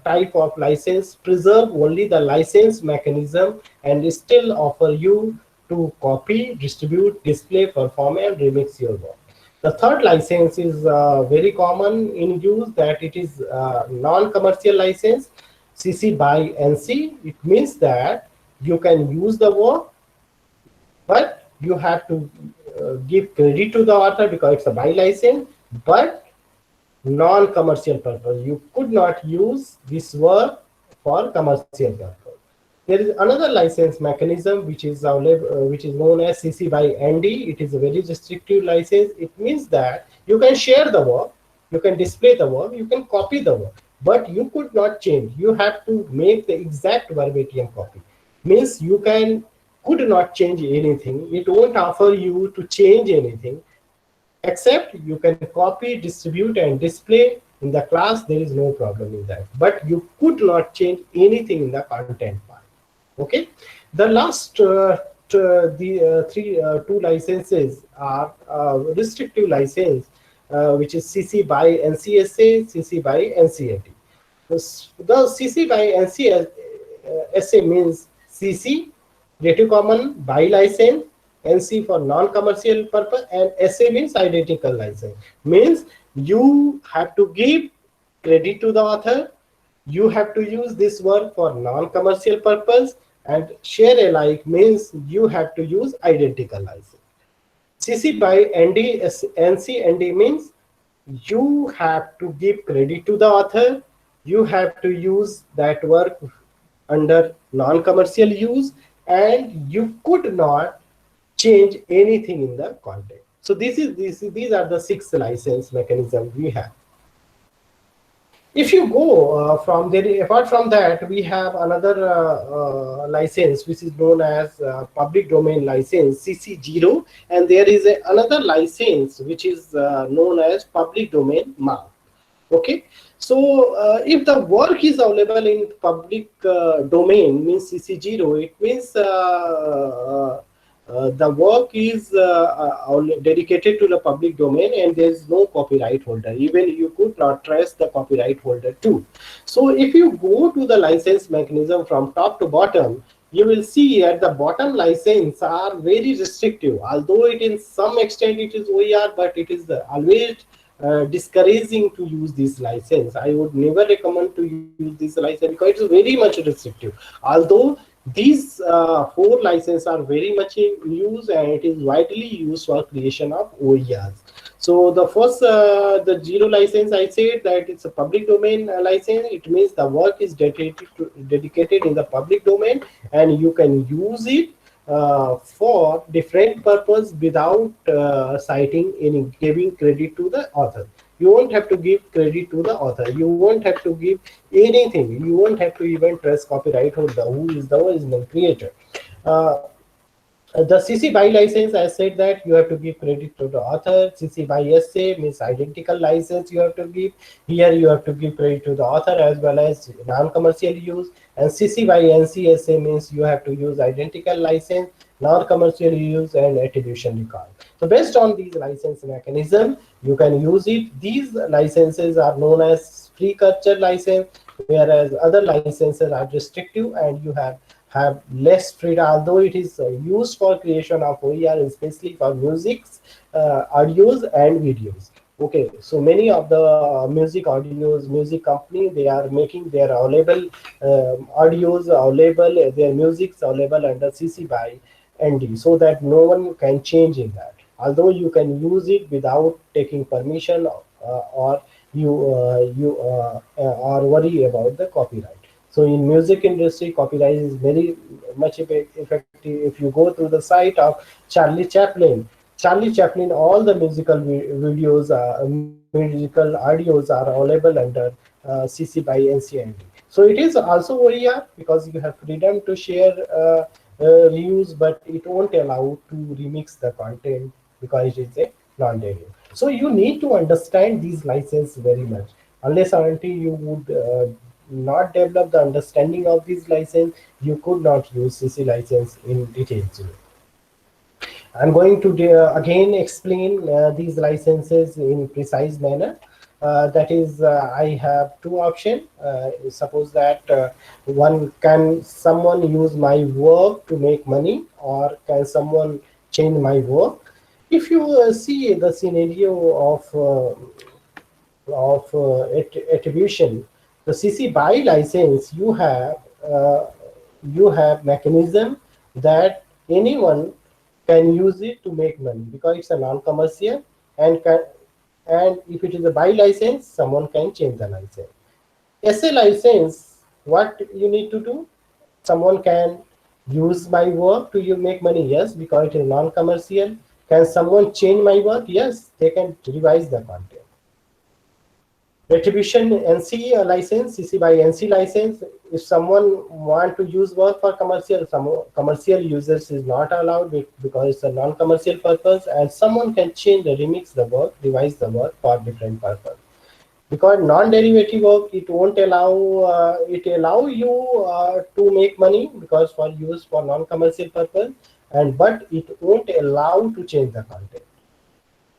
type of license preserve only the license mechanism and still offer you to copy, distribute, display, perform, and remix your work. The third license is very common in use, that it is non-commercial license, CC BY NC. It means that you can use the work, but you have to give credit to the author because it's a BY license, but non-commercial purpose. You could not use this work for commercial purpose. There is another license mechanism which is known as CC BY ND. It is a very restrictive license. It means that you can share the work, you can display the work, you can copy the work, but you could not change. You have to make the exact verbatim copy. Means you could not change anything. It won't offer you to change anything, except you can copy, distribute, and display in the class. There is no problem in that, but you could not change anything in the content part. Okay, the last two licenses are restrictive license, which is CC by NCSA, CC by NCLT. The CC by NCSA means CC, Creative Commons by license, NC for non-commercial purpose, and SA means identical license. Means you have to give credit to the author, you have to use this work for non-commercial purpose, and share alike means you have to use identical license. CC by ND, NC, ND means you have to give credit to the author, you have to use that work under non-commercial use, and you could not change anything in the content. So these are the 6 license mechanisms we have. If you go from there, apart from that, we have another license which is known as public domain license, CC0, and there is another license which is known as public domain mark. Okay, so if the work is available in public domain, means CC0, it means the work is dedicated to the public domain and there is no copyright holder. Even you could not trace the copyright holder too. So if you go to the license mechanism from top to bottom, you will see at the bottom license are very restrictive. Although it in some extent it is OER, but it is always discouraging to use this license. I would never recommend to use this license because it is very much restrictive. Although these 4 licenses are very much in use and it is widely used for creation of OERs. So the first, the 0 license, I said that it's a public domain license. It means the work is dedicated in the public domain and you can use it for different purpose without citing any, giving credit to the author. You won't have to give credit to the author. You won't have to give anything. You won't have to even trace copyright holder, who is the original creator. The CC BY license, I said that you have to give credit to the author. CC BY SA means identical license you have to give. Here you have to give credit to the author as well as non-commercial use. And CC BY NC SA means you have to use identical license, non-commercial use, and attribution record. So based on these license mechanism, you can use it. These licenses are known as free culture license, whereas other licenses are restrictive and you have less freedom, although it is used for creation of OER, especially for musics, audios and videos. Okay, so many of the music audios, music company, they are making their available audios available, their musics available under CC BY ND, so that no one can change in that. Although you can use it without taking permission or you or worry about the copyright. So in music industry, copyright is very much effective. If you go to the site of Charlie Chaplin, all the musical videos, musical audios are available under CC BY NC. So it is also OER because you have freedom to share reuse, but it won't allow to remix the content because it is a non-derivative. So you need to understand these licenses very much. Unless or until you would not develop the understanding of this license, you could not use CC license in detail. I'm going to again explain these licenses in precise manner. That is, I have 2 options. Suppose that can someone use my work to make money, or can someone change my work? If you see the scenario of attribution, the CC BY license, you have mechanism that anyone can use it to make money because it's a non-commercial, and if it is a BY license, someone can change the license. SA license, what you need to do? Someone can use my work to make money, yes, because it is non-commercial. Can someone change my work? Yes, they can revise the content. Attribution NC license, CC BY NC license. If someone want to use work for commercial, some commercial users is not allowed because it's a non-commercial purpose, and someone can change the remix the work, revise the work for different purpose. Because non-derivative work, it won't allow you to make money because for use for non-commercial purpose, but it won't allow to change the content.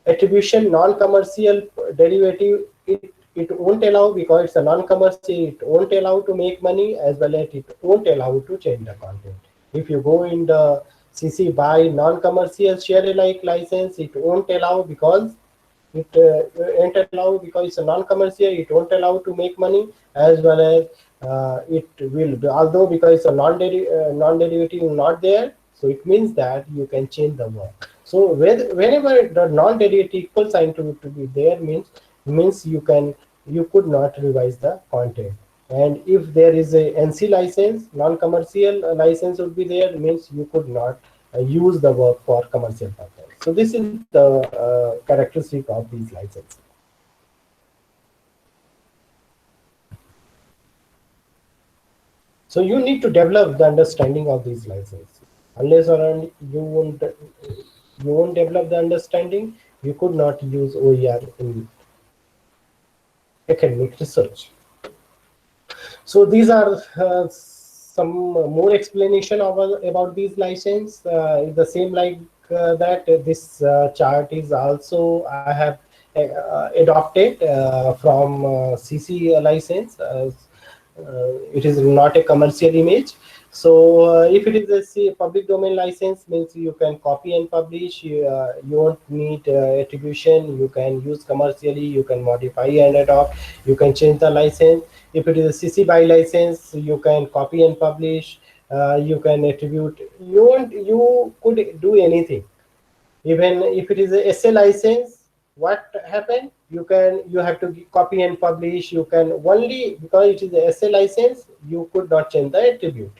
Attribution, non-commercial derivative, it won't allow because it's a non-commercial, it won't allow to make money, as well as it won't allow to change the content. If you go in the CC by non-commercial share alike license, it won't allow because it won't allow because it's a non-commercial, it won't allow to make money, as well as it will, although because it's a non-derivative not there, so it means that you can change the work. So whenever the non-derivative equal sign to be there means you could not revise the content. And if there is a NC license, non-commercial license would be there, means you could not use the work for commercial purpose. So this is the characteristic of these licenses. So you need to develop the understanding of these licenses. Unless or until you won't develop the understanding, you could not use OER in academic research. So these are some more explanation about these licenses. The same like that this chart is also I have adopted from CC license. It is not a commercial image. So if it is a public domain license, means you can copy and publish. You won't need attribution. You can use commercially. You can modify and adopt. You can change the license. If it is a CC BY license, you can copy and publish. You can attribute. You could do anything. Even if it is a SA license, what happened? You have to copy and publish. You can only, because it is a SA license, you could not change the attribute.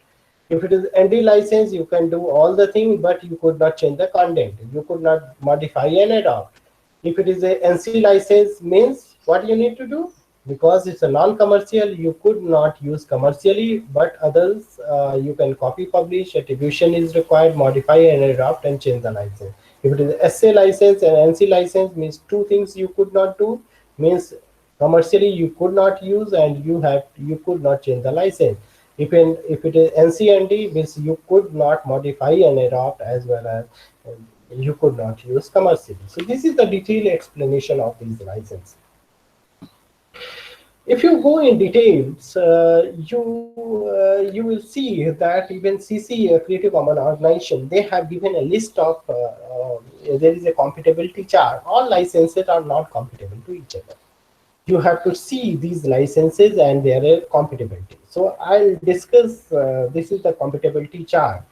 If it is ND license, you can do all the things, but you could not change the content. You could not modify and adopt. If it is a NC license, means what you need to do? Because it's a non-commercial, you could not use commercially, but others you can copy, publish. Attribution is required, modify and adopt, and change the license. If it is SA license and NC license, means two things you could not do. Means commercially you could not use, and you could not change the license. If it is NC&D, means you could not modify and adopt, as well as you could not use commercially. So this is the detailed explanation of these licenses. If you go in details, you will see that even CC Creative Commons organization, they have given a list of there is a compatibility chart. All licenses are not compatible to each other. You have to see these licenses and their compatibility. So I'll discuss, this is the compatibility chart.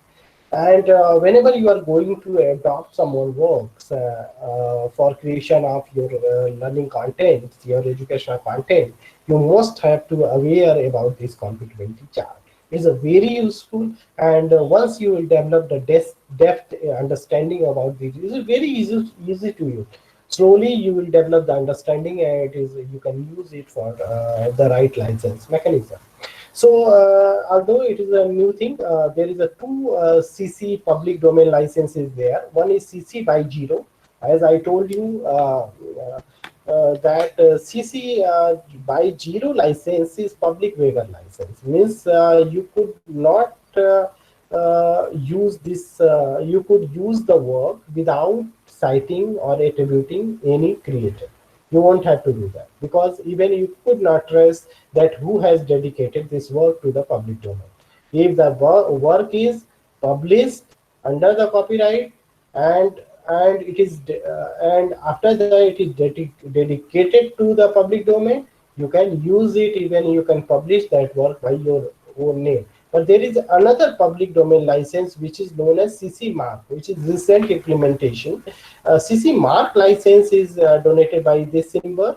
And whenever you are going to adopt someone works for creation of your learning content, your educational content, you must have to aware about this compatibility chart. It's a very useful, and once you will develop the depth understanding about this, it's very easy to use. Slowly you will develop the understanding, and you can use it for the right license mechanism. So although it is a new thing, there is a two CC public domain licenses there. One is CC by 0. As I told you that CC by 0 license is public waiver license. Means you could not use this, you could use the work without citing or attributing any creator. You won't have to do that, because even you could not trace that who has dedicated this work to the public domain. If the work is published under the copyright and it is and after that it is dedicated to the public domain, you can use it. Even you can publish that work by your own name. But there is another public domain license which is known as CC Mark, which is recent implementation. CC Mark license is donated by this symbol.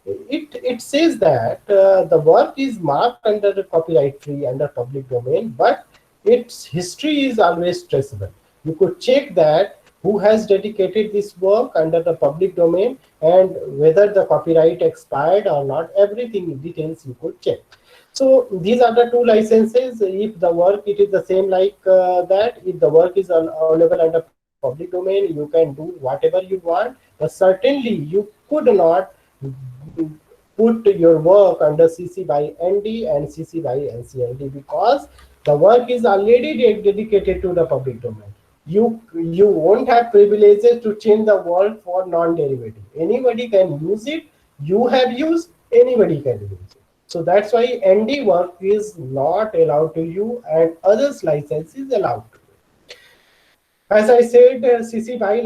It says that the work is marked under the copyright free under public domain, but its history is always traceable. You could check that who has dedicated this work under the public domain and whether the copyright expired or not. Everything details you could check. So these are the two licenses. If the work, it is the same like that. If the work is available under public domain, you can do whatever you want. But certainly you could not put your work under CC by ND and CC by NCND, because the work is already dedicated to the public domain. You won't have privileges to change the world for non-derivative. Anybody can use it. You have used, anybody can use it. So that's why ND work is not allowed to you and others license is allowed to. As I said, CC BY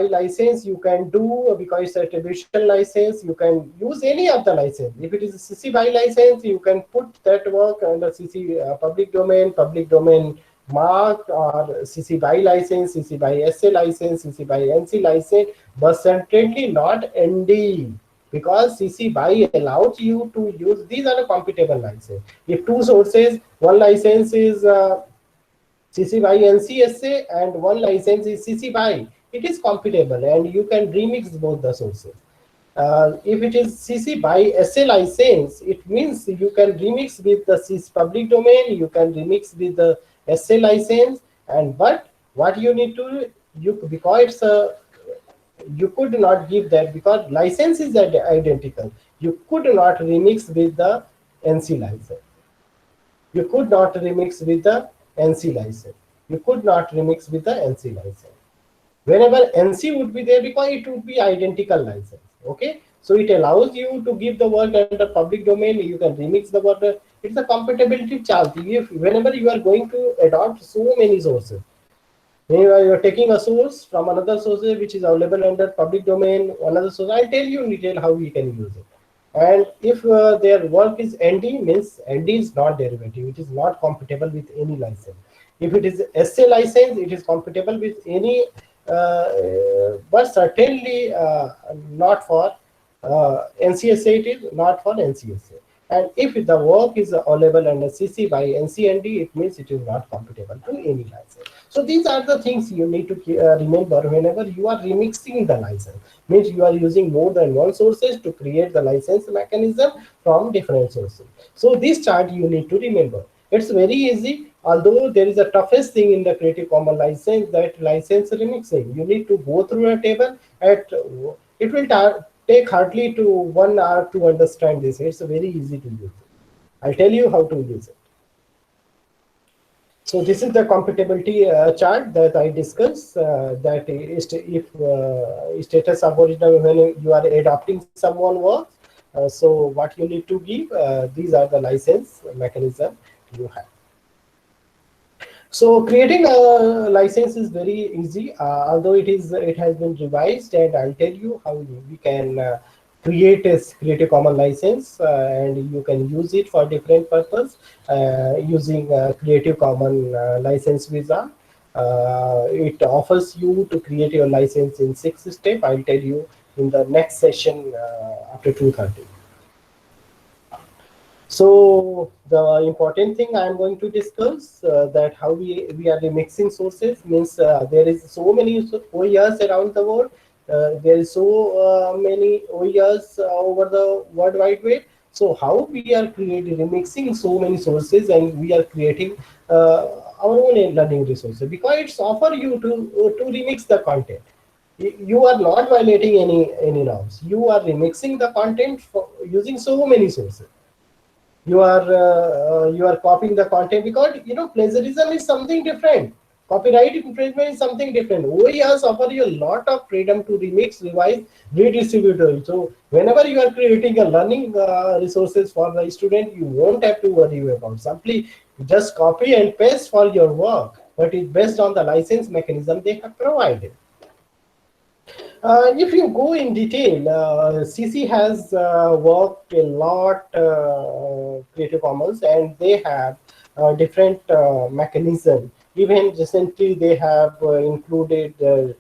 license you can do because it's a attribution license. You can use any of the license. If it is a CC BY license, you can put that work under CC public domain mark, or CC BY license, CC BY SA license, CC BY NC license, but certainly not ND, because CC BY allows you to use, these are the computable license. If two sources, one license is CC BY NCSA and one license is CC BY, it is computable and you can remix both the sources. If it is CC BY SA license, it means you can remix with the CC public domain, you can remix with the SA license, and but what you need to, because it's a, you could not give that because license is identical. You could not remix with the NC license. You could not remix with the NC license. You could not remix with the NC license. Whenever NC would be there, because it would be identical license. Okay, so it allows you to give the work under public domain. You can remix the work. It's a compatibility chart. If whenever you are going to adopt so many sources, whenever you are taking a source from another source which is available under public domain, another source, I'll tell you in detail how we can use it. And if their work is ND, means ND is not derivative. It is not compatible with any license. If it is SA license, it is compatible with any, but certainly not for NCSA. It is not for NCSA. And if the work is available under CC BY NCND, it means it is not compatible to any license. So these are the things you need to remember whenever you are remixing the license. Means you are using more than one sources to create the license mechanism from different sources. So this chart you need to remember. It's very easy, although there is a toughest thing in the Creative Commons license, that license remixing. You need to go through a table. It will take hardly to 1 hour to understand this. It's very easy to use it. I'll tell you how to use it. So this is the compatibility chart that I discussed. That is, if status of original, when you are adopting someone work, so what you need to give, these are the license mechanism you have. So creating a license is very easy, although it has been revised, and I'll tell you how we can create a Creative Commons license, and you can use it for different purpose using Creative Commons license visa. It offers you to create your license in 6 steps. I'll tell you in the next session after 2:30. So the important thing I'm going to discuss that how we are remixing sources, means there is so many OERs around the world. There is so many OERs over the World Wide Web. So how we are remixing so many sources, and we are creating our own learning resources, because it's offer you to remix the content. You are not violating any norms. You are remixing the content using so many sources. You are copying the content, because plagiarism is something different. Copyright infringement is something different. OERs offer you a lot of freedom to remix, revise, redistribute. So whenever you are creating a learning resources for the student, you won't have to worry about. Simply just copy and paste for your work, but it's based on the license mechanism they have provided. If you go in detail, CC has worked a lot Creative Commons, and they have different mechanism. Even recently, they have included the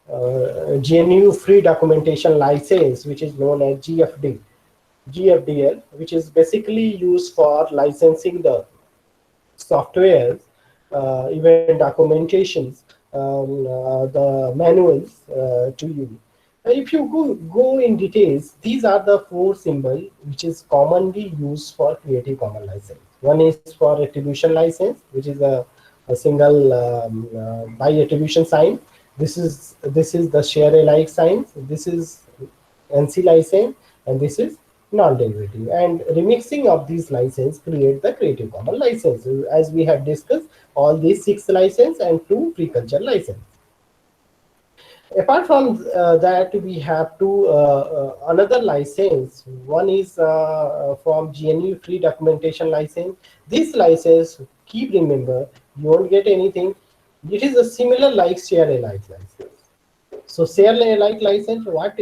GNU Free Documentation License, which is known as GFDL, which is basically used for licensing the softwares, even documentations, the manuals to you. If you go in details, these are the 4 symbols which is commonly used for Creative Commons license. One is for attribution license, which is a single by attribution sign. This is the share alike sign. This is NC license, and this is non-derivative, and remixing of these license create the Creative Commons license. As we have discussed, all these 6 license and 2 free culture license. Apart from that, we have another license. One is from GNU Free Documentation License. This license, keep remember, you won't get anything. It is a similar like share alike license. So share alike license, what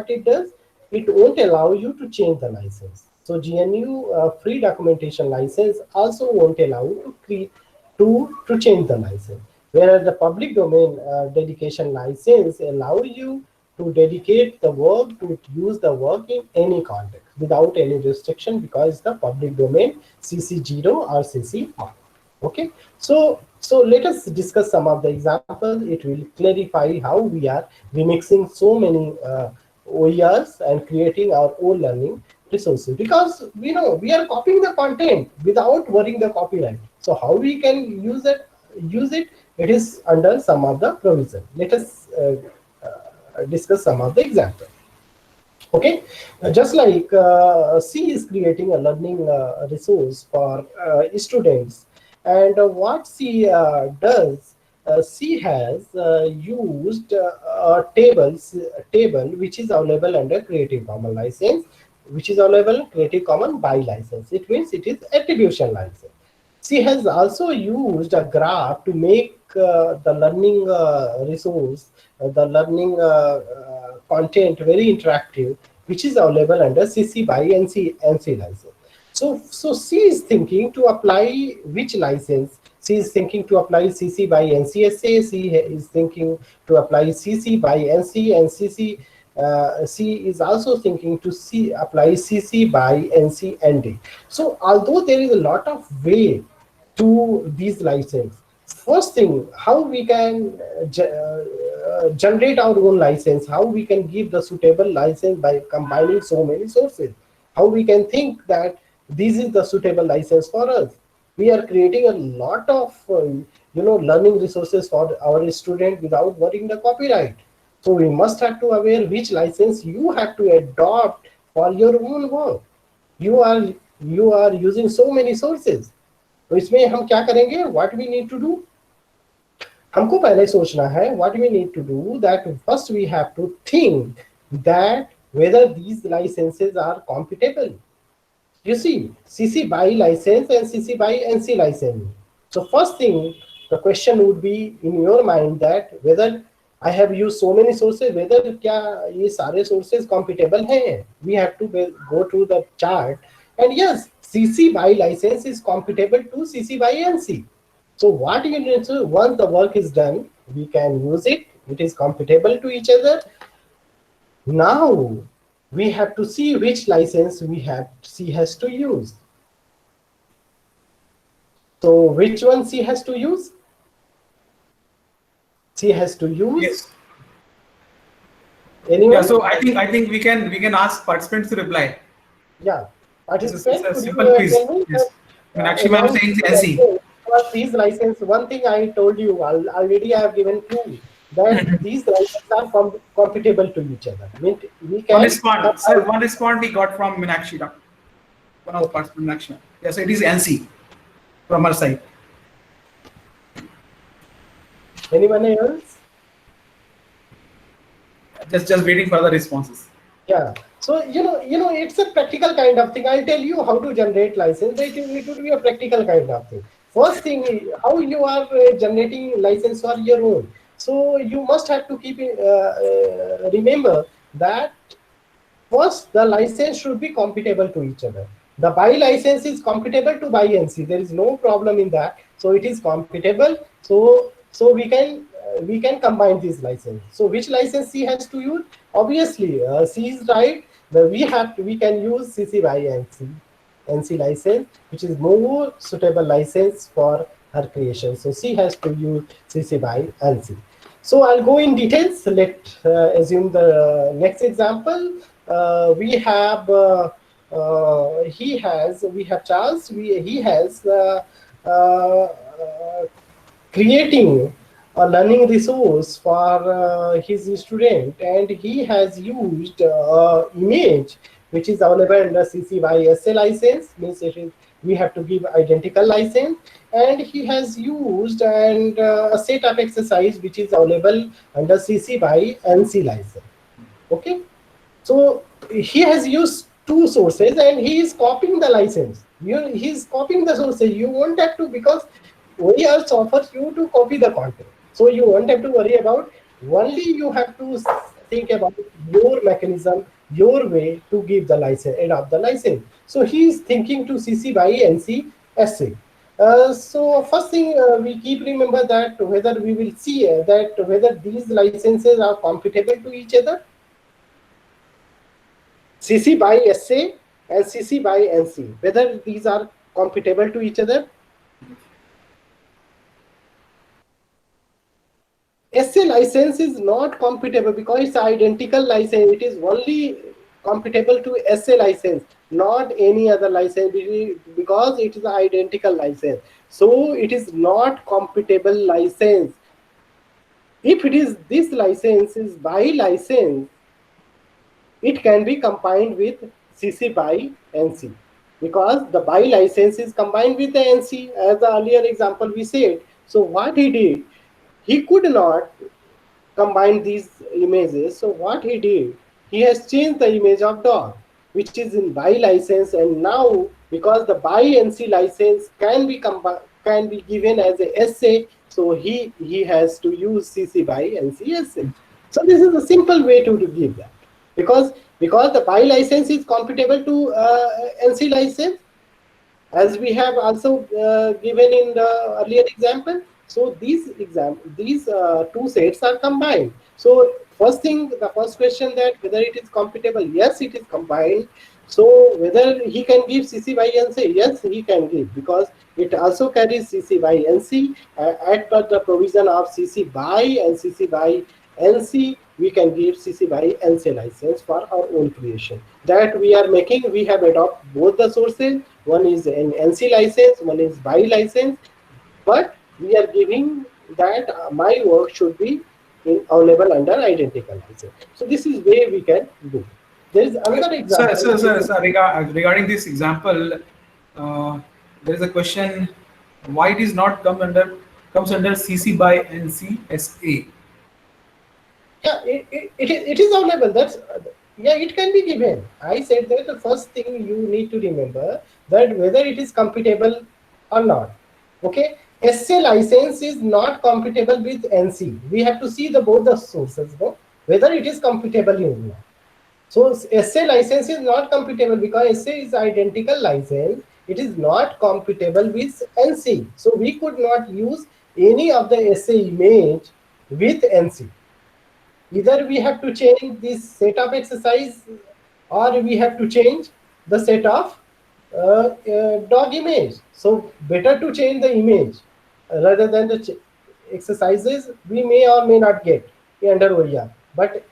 it does, it won't allow you to change the license. So GNU Free Documentation License also won't allow you to change the license. Whereas the public domain dedication license allow you to dedicate the work, to use the work in any context without any restriction, because the public domain CC0 or CC1. Okay, so let us discuss some of the examples. It will clarify how we are remixing so many OERs and creating our own learning resources, because we know we are copying the content without worrying the copyright. So how we can use it? It is under some of the provision. Let us discuss some of the examples. Okay, just like C is creating a learning resource for students, and what C does, C has used a table which is available under Creative Commons license, which is available Creative Commons by license. It means it is attribution license. C has also used a graph to make the learning resource, the learning content very interactive, which is available under CC by NC license. So C is thinking to apply which license? C is thinking to apply CC by NCSA. C is thinking to apply CC by NC, and C is also thinking to apply CC by NC ND. So although there is a lot of way to these license, first thing, how we can generate our own license, how we can give the suitable license by combining so many sources, how we can think that this is the suitable license for us. We are creating a lot of learning resources for our student without worrying the copyright. So we must have to aware which license you have to adopt for your own work. You are using so many sources. तो इसमें हम क्या करेंगे? What we need to do? हमको पहले सोचना है what we need to do, that first we have to think that whether these licenses are compatible. You see, CC by license and CC by NC license. So first thing, the question would be in your mind that whether I have used so many sources, whether क्या ये सारे sources compatible हैं. We have to go to the chart, and yes, CC by license is compatible to CC by NC. So what you need to, once the work is done, we can use it. It is compatible to each other. Now we have to see which license C has to use. So which one C has to use? C has to use. Yes. Anyone? Yeah. So I think we can ask participants to reply. Yeah. This is a simple quiz. Yes. Meenakshi ma'am saying NC. These license, one thing I told you already, I have given clue that these licenses are compatible to each other. We can one response we got from Meenakshi, one of the participants, Meenakshi. Yes, it is NC from our side. Anyone else? Just waiting for the responses. Yeah. So it's a practical kind of thing. I'll tell you how to generate license. It would be a practical kind of thing. First thing, how you are generating license for your own. So you must have to keep remember that first the license should be compatible to each other. The by license is compatible to by NC. There is no problem in that. So it is compatible. So we can combine these licenses. So which license C has to use? Obviously, C is right. We can use CC by NC license, which is more suitable license for her creation. So C has to use CC by NC. So I'll go in details. Let's assume the next example. We have Charles. He has creating a learning resource for his student, and he has used image which is available under CC by SA license, means it is, we have to give identical license, and he has used and a setup exercise which is available under CC by NC license. Okay, so he has used two sources and he is copying the license. He is copying the sources. You won't have to, because OERs offers you to copy the content. So you won't have to worry about, only you have to think about your mechanism, your way to give the license, adopt the license. So he is thinking to CC by NC SA. So first thing we keep remember that whether we will see that whether these licenses are compatible to each other. CC by SA and CC by NC, whether these are compatible to each other. SA license is not compatible because it's identical license. It is only compatible to SA license, not any other license, because it is identical license. So it is not compatible license. If it is, this license is by license, it can be combined with CC by NC, because the by license is combined with the NC, as the earlier example we said. So what he did, he could not combine these images. So what he did, he has changed the image of dog, which is in by license, and now because the by NC license can be given as a SA, so he has to use CC by NC SA. So this is a simple way to give that, because the by license is compatible to NC license, as we have also given in the earlier example. So these two sets are combined. So first thing, the first question, that whether it is compatible, yes, it is combined. So whether he can give CC by NC, yes, he can give, because it also carries CC by NC. At the provision of CC by and CC by NC, we can give CC by NC license for our own creation. That we are making, we have adopted both the sources. One is an NC license, one is by license, but we are giving that my work should be available under identical license. So this is way we can do. There is another example. Sir, regarding this example, there is a question: why it is not comes under CC by NC SA? Yeah, it is available. That's yeah, it can be given. I said that the first thing you need to remember, that whether it is compatible or not. Okay, SA license is not compatible with NC. We have to see both the sources, no? Whether it is compatible or not. So SA license is not compatible because SA is identical license. It is not compatible with NC. So we could not use any of the SA image with NC. Either we have to change this setup exercise, or we have to change the set of dog image. So better to change the image rather than the exercises we may or may not get under OER. But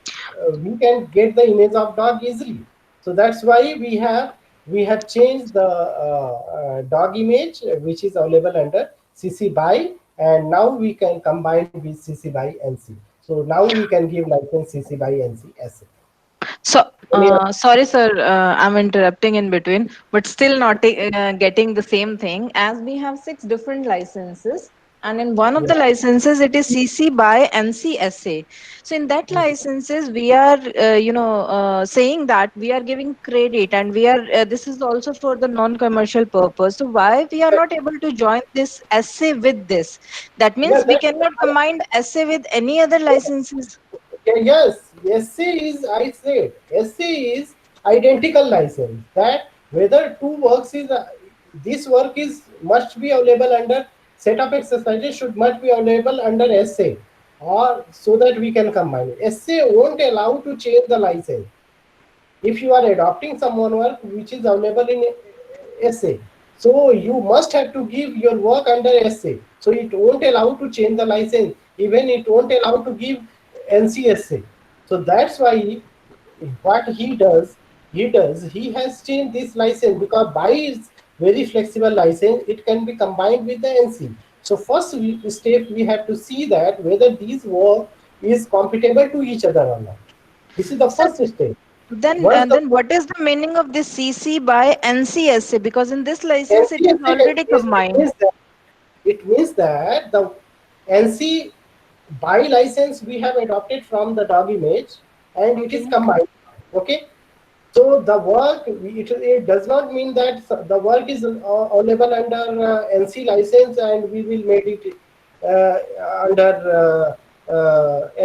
we can get the image of dog easily. So that's why we have changed the dog image, which is available under CC by, and now we can combine with CC by NC. So now we can give license CC by NC SA. So, sorry, sir, I'm interrupting in between, but still not getting the same thing, as we have 6 different licenses. And in one of the licenses, it is CC by NCSA. So in that licenses, we are, saying that we are giving credit, and we are, this is also for the non-commercial purpose. So why we are not able to join this SA with this? That means we cannot combine SA with any other licenses. Yes, SA is, I said, SA is identical license. That whether two works is, this work is must be available under setup exercises, must be available under SA, or so that we can combine it. SA won't allow to change the license. If you are adopting someone work which is available in SA, so you must have to give your work under SA. So it won't allow to change the license. Even it won't allow to give NCSA. So that's why what he does, he has changed this license, because by its very flexible license, it can be combined with the NC. So first step, we have to see that whether these work is compatible to each other or not. This is the first step. Once the then what is the meaning of this CC by NCSA? Because in this license it is already NCSA combined. it means that the NC by license we have adopted from the dog image, and it is Okay. combined. Okay, so the work it does not mean that the work is available under NC license and we will make it under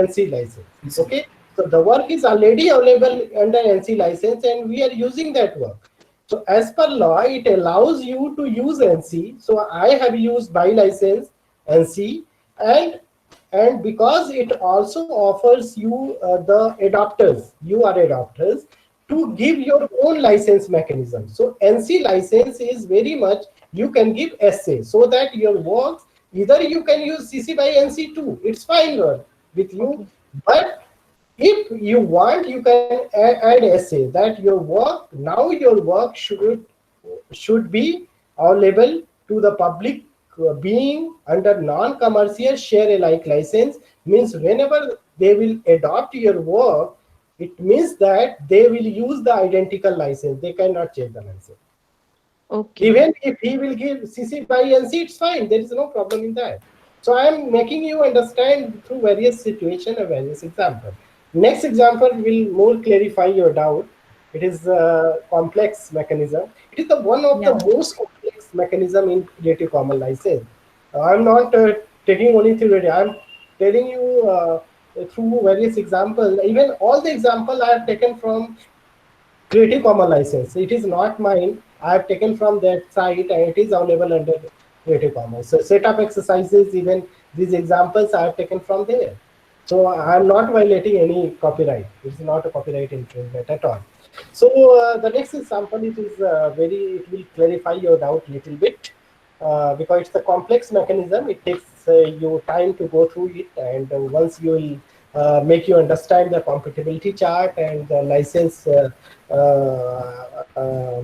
NC license. Okay, so the work is already available under NC license and we are using that work. So as per law, it allows you to use NC. So I have used by license NC, and because it also offers you the adapters, you are adapters to give your own license mechanism. So NC license is very much you can give SA so that your works either you can use CC by NC too. It's fine with you, but if you want, you can add SA that your work now your work should be available to the public being under non-commercial share alike license. Means whenever they will adopt your work, it means that they will use the identical license. They cannot change the license. Okay. Even if he will give CC by NC, it's fine. There is no problem in that. So I am making you understand through various situations or various examples. Next example will more clarify your doubt. It is a complex mechanism. It is the one of the most complex mechanism in Creative Commons license. I'm not taking only theory. I'm telling you through various examples. Even all the examples I have taken from Creative Commons license. It is not mine. I have taken from that site and it is available under Creative Commons. So setup exercises, even these examples I have taken from there. So I am not violating any copyright. It's not a copyright infringement at all. So the next example, it will clarify your doubt a little bit because it's a complex mechanism. It takes you time to go through it, and once you will make you understand the compatibility chart and the license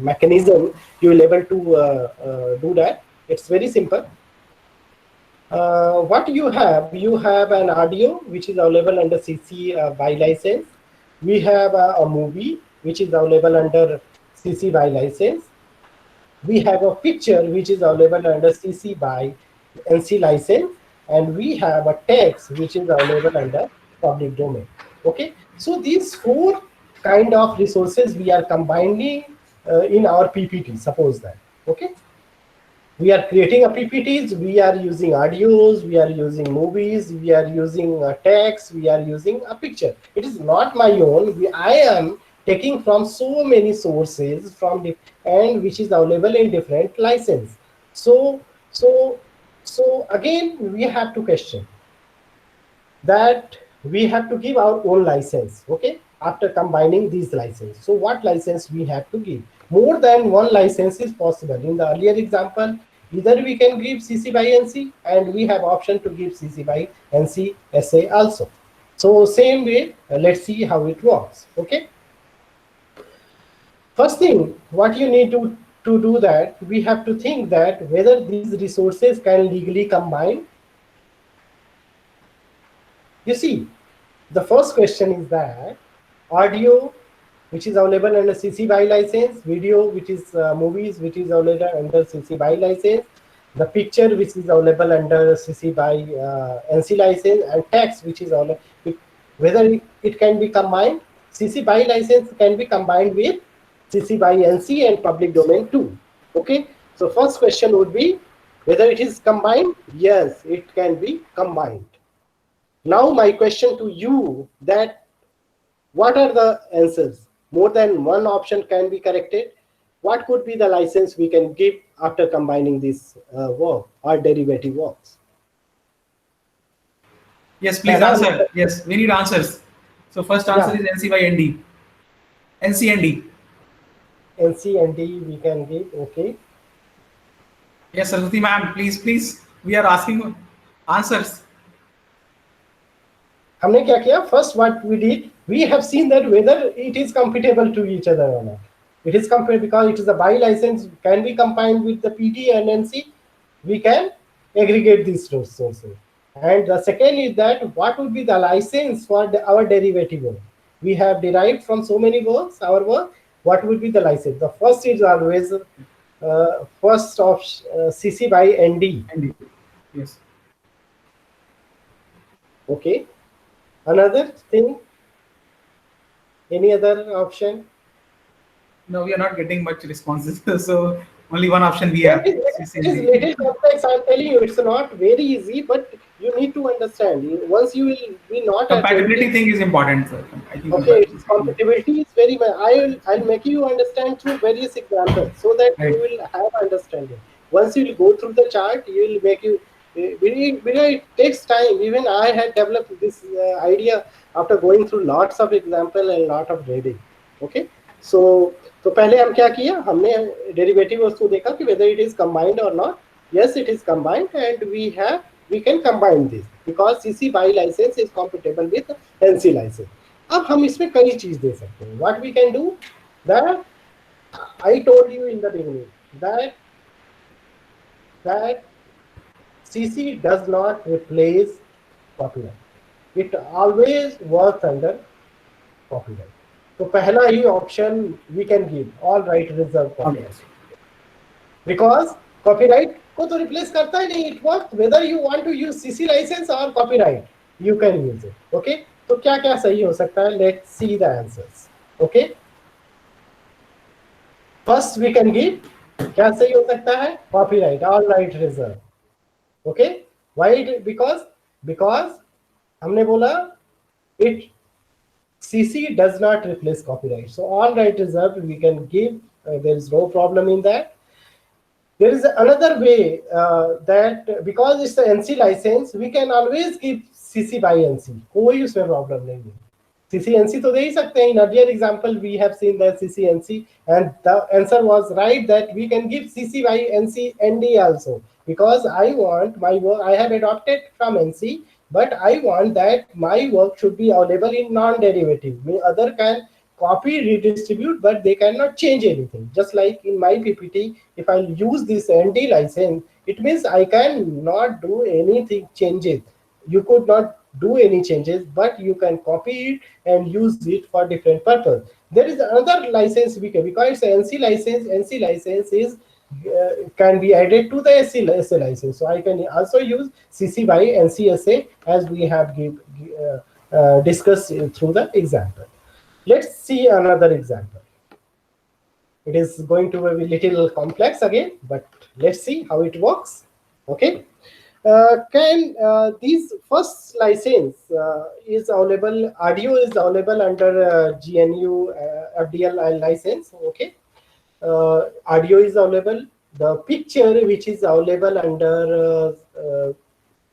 mechanism, you will able to do that. It's very simple. What you have an audio which is available under CC by license. We have a movie which is available under CC by license. We have a picture which is available under CC by NC license, and we have a text which is available under public domain. Okay, so these four kind of resources we are combining in our PPT. Suppose that. Okay, we are creating a PPTs, we are using audios, we are using movies, we are using text, we are using a picture. It is not my own. I am taking from so many sources and which is available in different license. So again, we have to question that we have to give our own license. Okay, after combining these licenses, so what license we have to give? More than one license is possible. In the earlier example, either we can give CC by NC, and we have option to give CC by NC SA also. So same way, let's see how it works. Okay, first thing what you need to do that, we have to think that whether these resources can legally combine. You see, the first question is that audio, which is available under CC by license, video, which is movies, which is available under CC by license, the picture, which is available under CC by NC license, and text, which is available. Whether it can be combined, CC by license can be combined with CC by NC and public domain too. Okay, so first question would be whether it is combined. Yes, it can be combined. Now my question to you, that what are the answers? More than one option can be corrected. What could be the license we can give after combining this work or derivative works? Yes, please answer. Yes, we need answers. So first answer is NC by ND. NC and D. NC and D we can give. Okay. Yes, Saraswati ma'am, please. We are asking answers. हमने क्या किया? First, what we did, we have seen that whether it is compatible to each other or not. It is compatible because it is a by license, can be combined with the PD and NC. We can aggregate these resources. And the second is that what would be the license for our derivative work? we have derived from so many works, our work, what would be the license? The first is always first of CC by ND. ND. Yes. Okay. Another thing, any other option? No, we are not getting much responses. So only one option we have. It is little complex. I'm telling you, it's not very easy, but you need to understand. Once you will be not Compatibility thing is important, sir. I think okay, its compatibility is very much. I'll make you understand through various examples so that Right. you will have understanding. Once you will go through the chart, you will make you. It takes time. Even I had developed this idea after going through lots of example and lot of reading. Okay, so तो पहले हम क्या किया, हमने derivative उसको देखा कि whether it is combined or not. Yes, it is combined, and we can combine this because CC BY license is compatible with NC license. अब हम इसमें कई चीज दे सकते हैं. What we can do, that I told you in the beginning that CC does not replace copyright. It always works under copyright. तो पहला ही option we can give all right reserved copyright because copyright को तो replace करता ही नहीं. It works whether you want to use CC license or copyright, you can use it. Okay, तो क्या क्या सही हो सकता है? Let's see the answers. Okay, first we can give क्या सही हो सकता है? Copyright, all right reserved. Okay, why? Because हमने बोला it CC does not replace copyright. So all right reserved we can give. There is no problem in that. There is another way that because it's the NC license, we can always give CC by NC. कोई उसमें problem नहीं है. CC NC तो दे ही सकते हैं. In earlier example, we have seen that CC NC, and the answer was right that we can give CC by NC ND also because I want my work. I have adopted from NC. But I want that my work should be available in non-derivative. Other can copy, redistribute, but they cannot change anything. Just like in my PPT, if I use this ND license, it means I cannot do anything changes. You could not do any changes, but you can copy it and use it for different purpose. There is another license we can, because it's an NC license. NC license is can be added to the SA license. So I can also use CC by NCSA as we have discussed through the example. Let's see another example. It is going to be a little complex again, but let's see how it works. Okay. These first license is available, audio is available under GNU FDL license. Okay. Audio is available. The picture which is available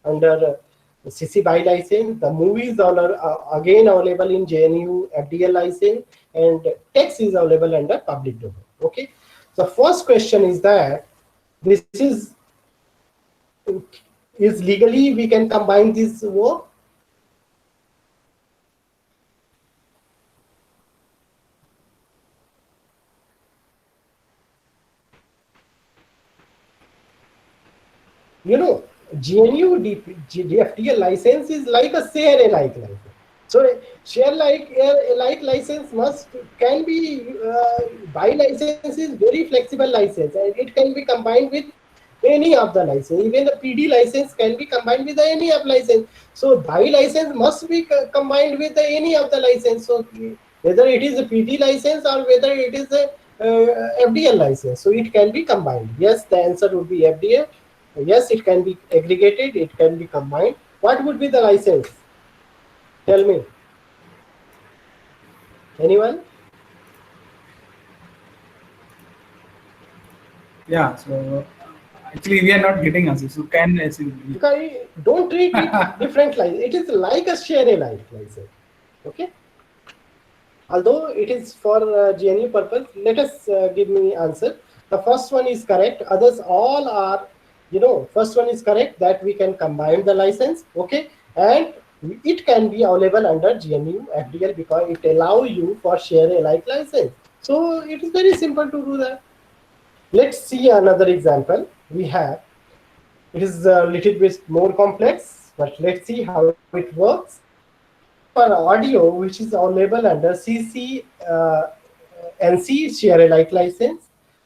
under CC BY license. The movies are again available in GNU FDL license, and text is available under public domain. Okay. The first question is that this is legally we can combine this work. You know, GNU FDL license is like a share alike license. So share alike license can be BY license is very flexible license, and it can be combined with any of the license. Even the PD license can be combined with any of license. So BY license must be combined with any of the license. So whether it is a PD license or whether it is a FDL license, so it can be combined. Yes, the answer would be FDL. Yes, it can be aggregated, it can be combined. What would be the license? Tell me. Anyone? Yeah, so actually we are not getting answers. So can Because don't treat it different license. It is like a share alike license. Okay. Although it is for GNU purpose, let us give me answer. The first one is correct. Others all are, you know, first one is correct that we can combine the license. Okay, and it can be available under GNU FDL because it allows you for share alike license. So it is very simple to do that. Let's see another example we have. It is a little bit more complex, but let's see how it works. an audio which is available under CC NC share alike license.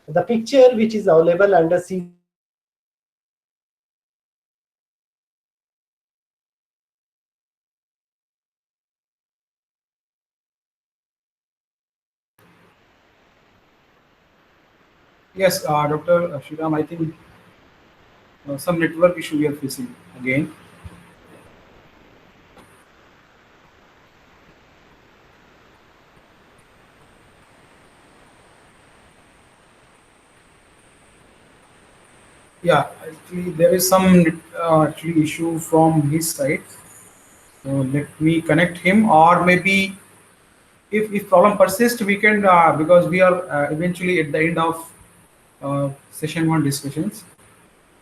The picture which is available under CC. Yes, Dr. Shriram, I think some network issue we are facing again. Yeah, actually there is some actually issue from his side. So let me connect him, or maybe if problem persists, we can because we are eventually at the end of session 1 discussions.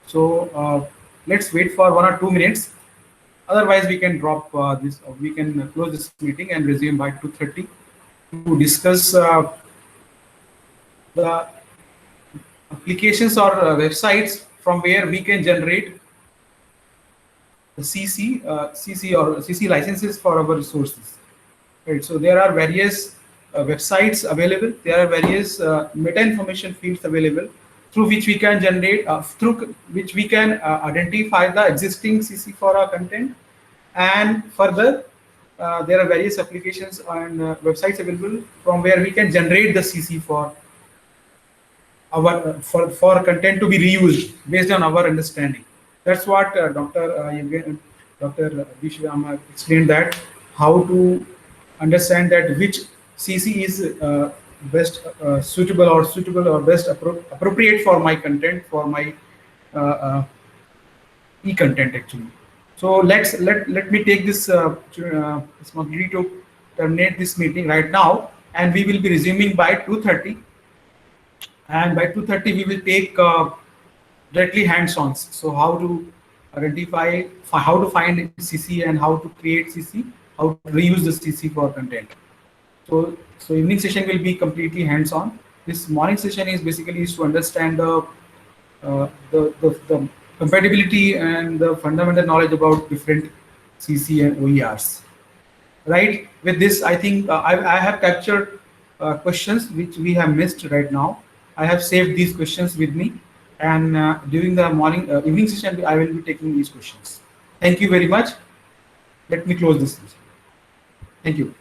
So let's wait for 1 or 2 minutes. Otherwise, we can drop this. We can close this meeting and resume by 2:30 to discuss the applications or websites from where we can generate the CC or CC licenses for our resources. Right. So there are various websites available. There are various meta information fields available through which we can generate, through which we can identify the existing CC for our content, and further there are various applications and websites available from where we can generate the CC for our for content to be reused based on our understanding. That's what Dr. Vishwama explained, that how to understand that which CC is best suitable or best appropriate for my content, for my e-content actually. So let me take this responsibility to terminate this meeting right now, and we will be resuming by 2:30. And by 2:30 we will take directly hands-ons. So how to identify, how to find CC and how to create CC, how to reuse the CC for content. So evening session will be completely hands-on. This morning session is basically to understand the compatibility and the fundamental knowledge about different CC and OERs. Right. With this, I think I have captured questions which we have missed right now. I have saved these questions with me, and during the evening session, I will be taking these questions. Thank you very much. Let me close this session. Thank you.